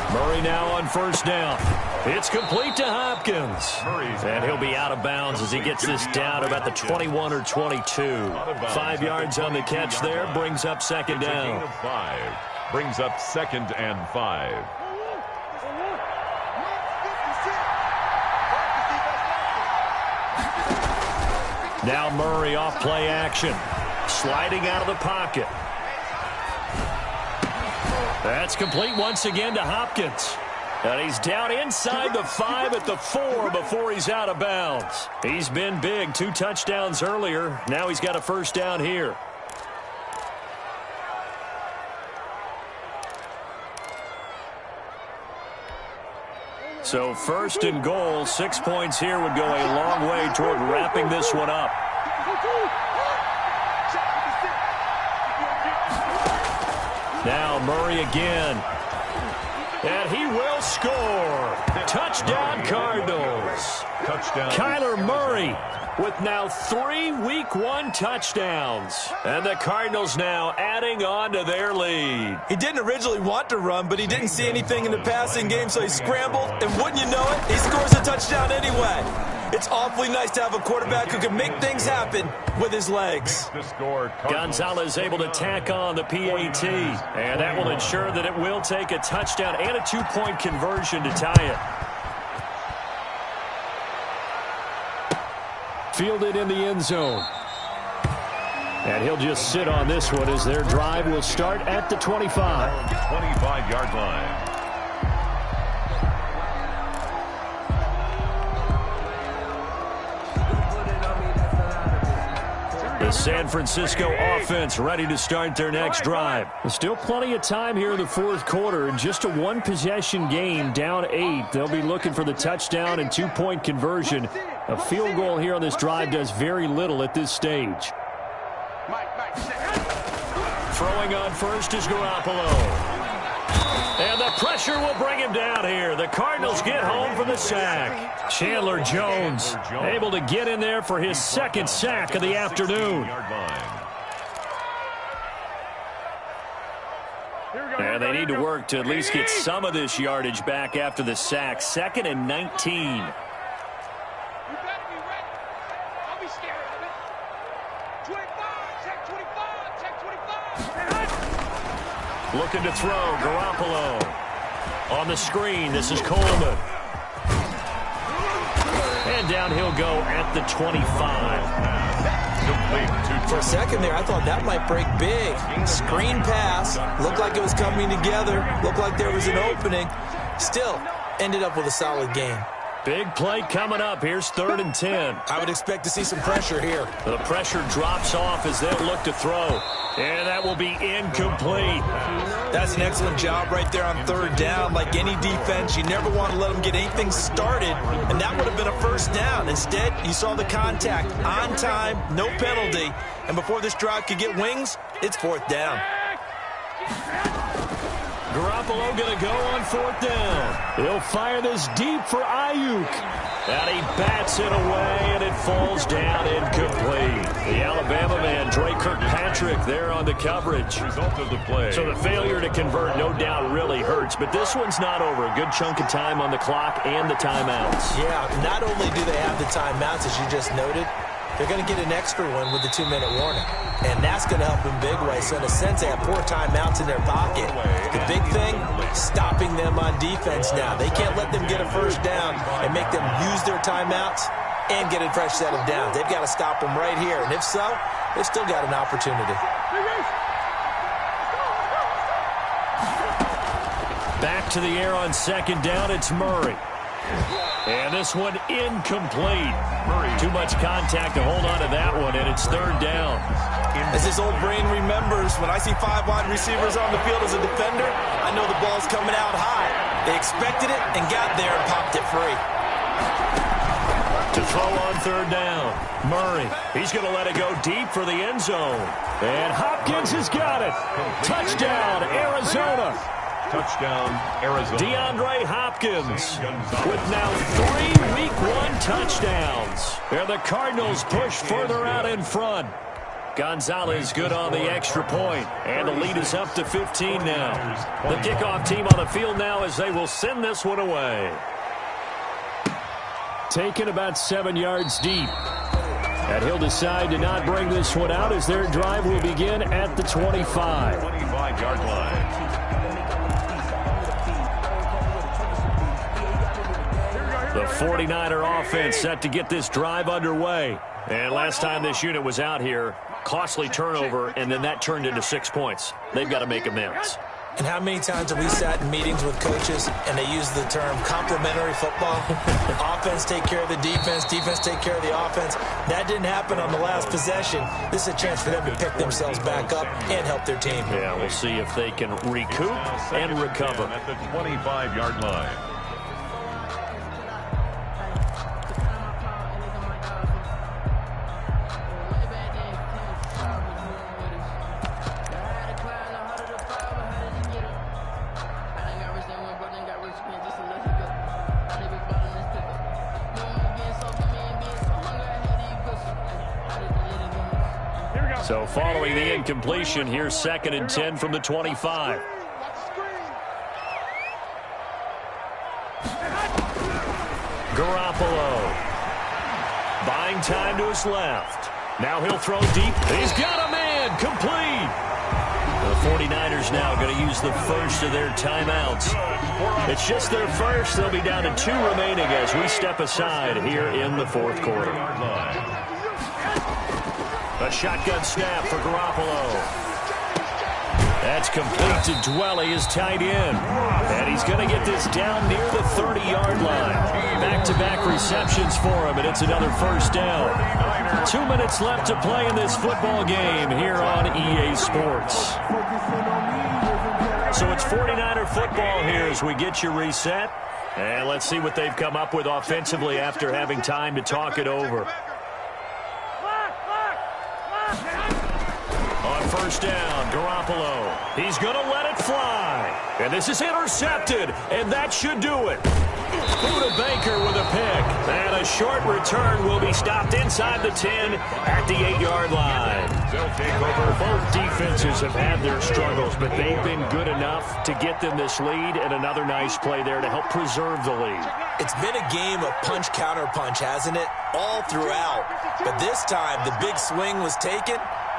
56. Murray now on first down. It's complete to Hopkins. And he'll be out of bounds as he gets this down about the 21 or 22. 5 yards on the catch there, brings up second down. Gain of 5. Brings up 2nd and 5. Now Murray off play action. Sliding out of the pocket. That's complete once again to Hopkins. And he's down inside the 5 at the 4 before he's out of bounds. He's been big, 2 touchdowns earlier. Now he's got a first down here. So 1st and goal, 6 points here would go a long way toward wrapping this one up. Now Murray again. And he will score. Touchdown Cardinals. Touchdown. Kyler Murray with now 3 Week 1 touchdowns. And the Cardinals now adding on to their lead. He didn't originally want to run, but he didn't see anything in the passing game, so he scrambled. And wouldn't you know it, he scores a touchdown anyway. It's awfully nice to have a quarterback who can make things happen with his legs. Gonzalez able to tack on the PAT, and that will ensure that it will take a touchdown and a 2-point conversion to tie it. Fielded in the end zone. And he'll just sit on this one as their drive will start at the 25. 25-yard line. The San Francisco offense ready to start their next drive. There's still plenty of time here in the 4th quarter. Just a 1-possession game, down 8. They'll be looking for the touchdown and 2-point conversion. A field goal here on this drive does very little at this stage. Throwing on first is Garoppolo. And the pressure will bring him down here. The Cardinals get home for the sack. Chandler Jones able to get in there for his 2nd sack of the afternoon. And they need to work to at least get some of this yardage back after the sack. 2nd and 19. Looking to throw, Garoppolo. On the screen, this is Coleman. And down he'll go at the 25. For a second there, I thought that might break big. Screen pass. Looked like it was coming together. Looked like there was an opening. Still, ended up with a solid game. Big play coming up. Here's 3rd and 10. I would expect to see some pressure here. The pressure drops off as they'll look to throw. And that will be incomplete. That's an excellent job right there on 3rd down. Like any defense, you never want to let them get anything started, and that would have been a 1st down. Instead, you saw the contact on time, no penalty, and before this drive could get wings, it's 4th down. Garoppolo going to go on 4th down. He'll fire this deep for Ayuk. And he bats it away, and it falls down incomplete. The Alabama man, Dre Kirkpatrick, there on the coverage. Result of the play. So the failure to convert, no doubt, really hurts. But this one's not over. A good chunk of time on the clock and the timeouts. Yeah, not only do they have the timeouts, as you just noted, they're going to get an extra one with the 2-minute warning. And that's going to help in big ways. So in a sense, they have 4 timeouts in their pocket. The big thing, stopping them on defense now. They can't let them get a 1st down and make them use their timeouts and get a fresh set of downs. They've got to stop them right here. And if so, they've still got an opportunity. Back to the air on 2nd down, it's Murray. And this one incomplete. Too much contact to hold on to that one, and it's 3rd down. As his old brain remembers, when I see 5 wide receivers on the field as a defender, I know the ball's coming out high. They expected it and got there and popped it free. To throw on 3rd down, Murray. He's going to let it go deep for the end zone. And Hopkins has got it. Touchdown, Arizona. Touchdown, Arizona. DeAndre Hopkins with now 3 Week 1 touchdowns. And the Cardinals push further out in front. Gonzalez good on the extra point. And the lead is up to 15 now. The kickoff team on the field now as they will send this one away. Taken about 7 yards deep. And he'll decide to not bring this one out as their drive will begin at the 25. 25-yard line. The 49er offense set to get this drive underway. And last time this unit was out here, costly turnover, and then that turned into 6 points. They've got to make amends. And how many times have we sat in meetings with coaches and they use the term complementary football? Offense take care of the defense, defense take care of the offense. That didn't happen on the last possession. This is a chance for them to pick themselves back up and help their team. Yeah, we'll see if they can recoup and recover. At the 25-yard line. So following the incompletion, here's 2nd and 10 from the 25. Garoppolo buying time to his left. Now he'll throw deep. He's got a man. Complete. The 49ers now going to use the first of their timeouts. It's just their first. They'll be down to 2 remaining as we step aside here in the 4th quarter. A shotgun snap for Garoppolo. That's complete to Dwelly, his tight end. And he's going to get this down near the 30-yard line. Back-to-back receptions for him, and it's another 1st down. 2 minutes left to play in this football game here on EA Sports. So it's 49er football here as we get you reset. And let's see what they've come up with offensively after having time to talk it over. On 1st down, Garoppolo. He's going to let it fly. And this is intercepted, and that should do it. Buda Baker with a pick. And a short return will be stopped inside the 10 at the 8-yard line. They'll take over. Both defenses have had their struggles, but they've been good enough to get them this lead, and another nice play there to help preserve the lead. It's been a game of punch-counter-punch, hasn't it? All throughout. But this time, the big swing was taken,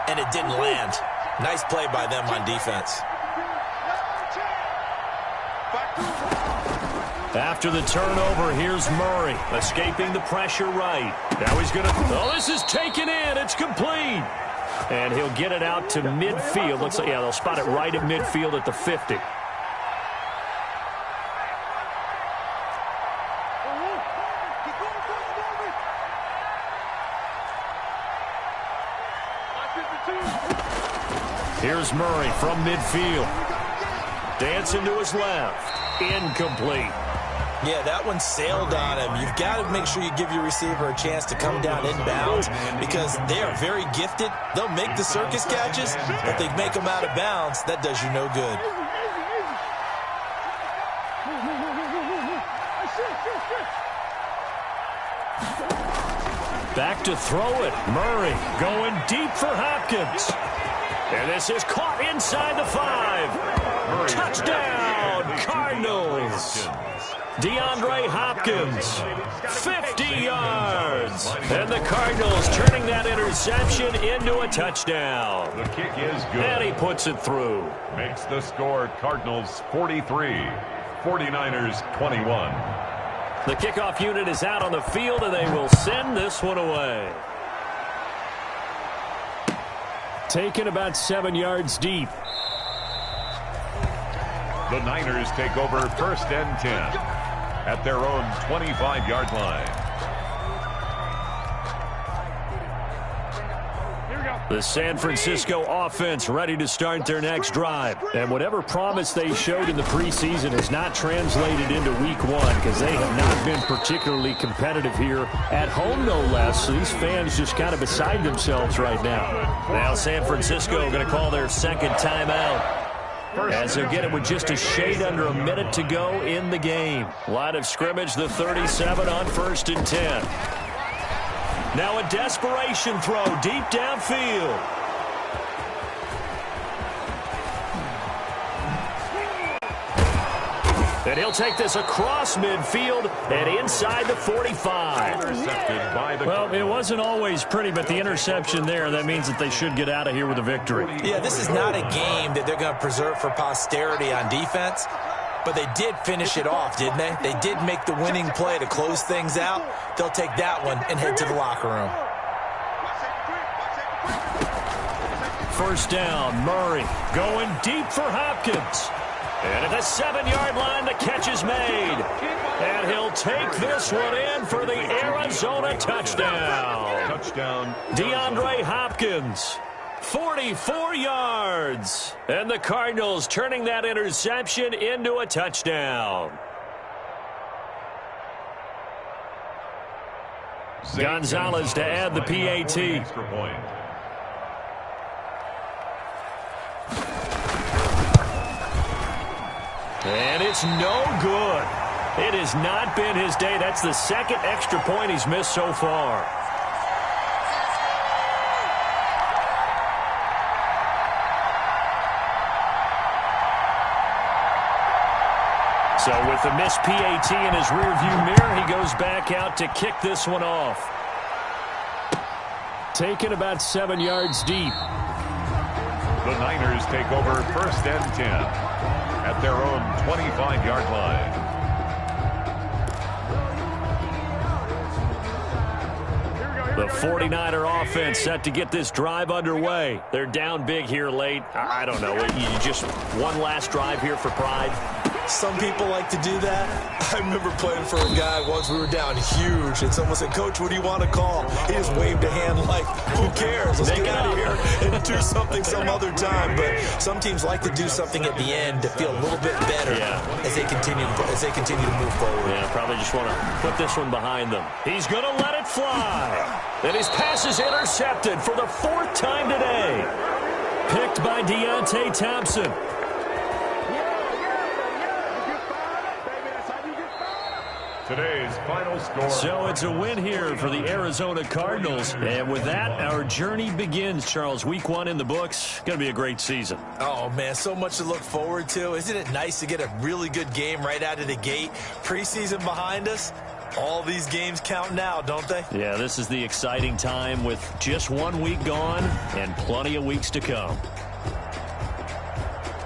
and it didn't land. Nice play by them on defense. After the turnover, here's Murray, escaping the pressure right. Now he's going to... Oh, this is taken in. It's complete. And he'll get it out to midfield. Looks like, yeah, they'll spot it right at midfield at the 50. Here's Murray from midfield. Dancing to his left. Incomplete. Yeah, that one sailed on him. You've got to make sure you give your receiver a chance to come down inbounds because they are very gifted. They'll make the circus catches, but they make them out of bounds. That does you no good. Back to throw it. Murray going deep for Hopkins. And this is caught inside the 5. Touchdown, Cardinals. DeAndre Hopkins, 50 yards. And the Cardinals turning that interception into a touchdown. The kick is good. And he puts it through. Makes the score Cardinals 43, 49ers 21. The kickoff unit is out on the field, and they will send this one away. Taken about 7 yards deep. The Niners take over 1st and 10 at their own 25-yard line. The San Francisco offense ready to start their next drive. And whatever promise they showed in the preseason has not translated into week 1 because they have not been particularly competitive here at home, no less. So these fans just kind of beside themselves right now. Now San Francisco going to call their second timeout as they're getting with just a shade under a minute to go in the game. Line of scrimmage, the 37 on 1st and 10. Now a desperation throw deep downfield. And he'll take this across midfield and inside the 45. Well, it wasn't always pretty, but the interception there, that means that they should get out of here with a victory. Yeah, this is not a game that they're going to preserve for posterity on defense. But they did finish it off, didn't they? They did make the winning play to close things out. They'll take that one and head to the locker room. First down, Murray going deep for Hopkins. And at the 7-yard line, the catch is made. And he'll take this one in for the Arizona touchdown. Touchdown. DeAndre Hopkins. 44 yards. And the Cardinals turning that interception into a touchdown. Gonzalez to add the PAT. And it's no good. It has not been his day. That's the second extra point he's missed so far. So with the missed PAT in his rearview mirror, he goes back out to kick this one off. Taken about 7 yards deep. The Niners take over 1st and 10 at their own 25-yard line. The 49er offense set to get this drive underway. They're down big here late. I don't know. You just one last drive here for pride. Some people like to do that. I remember playing for a guy once. We were down huge, and someone said, "Coach, what do you want to call?" He just waved a hand like, "Who cares? Let's get out of here and do something some other time." But some teams like to do something at the end to feel a little bit better as they continue to move forward. Yeah, probably just want to put this one behind them. He's going to let it fly. And his pass is intercepted for the 4th time today. Picked by Deontay Thompson. Today's final score. So it's a win here for the Arizona Cardinals. And with that, our journey begins, Charles. Week 1 in the books. Going to be a great season. Oh, man, so much to look forward to. Isn't it nice to get a really good game right out of the gate? Preseason behind us. All these games count now, don't they? Yeah, this is the exciting time with just 1 week gone and plenty of weeks to come.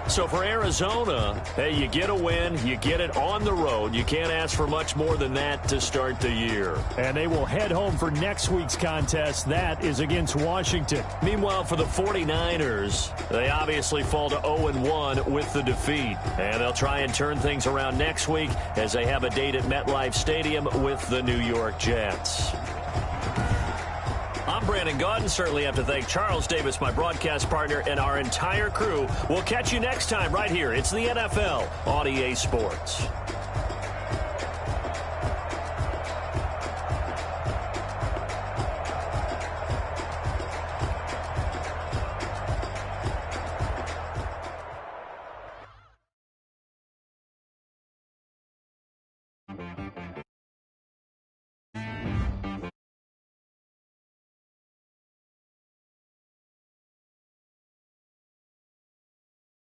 So for Arizona, hey, you get a win, you get it on the road. You can't ask for much more than that to start the year. And they will head home for next week's contest. That is against Washington. Meanwhile, for the 49ers, they obviously fall to 0-1 with the defeat. And they'll try and turn things around next week as they have a date at MetLife Stadium with the New York Jets. I'm Brandon. Brandon Gaudin. Certainly have to thank Charles Davis, my broadcast partner, and our entire crew. We'll catch you next time right here. It's the NFL on EA Sports.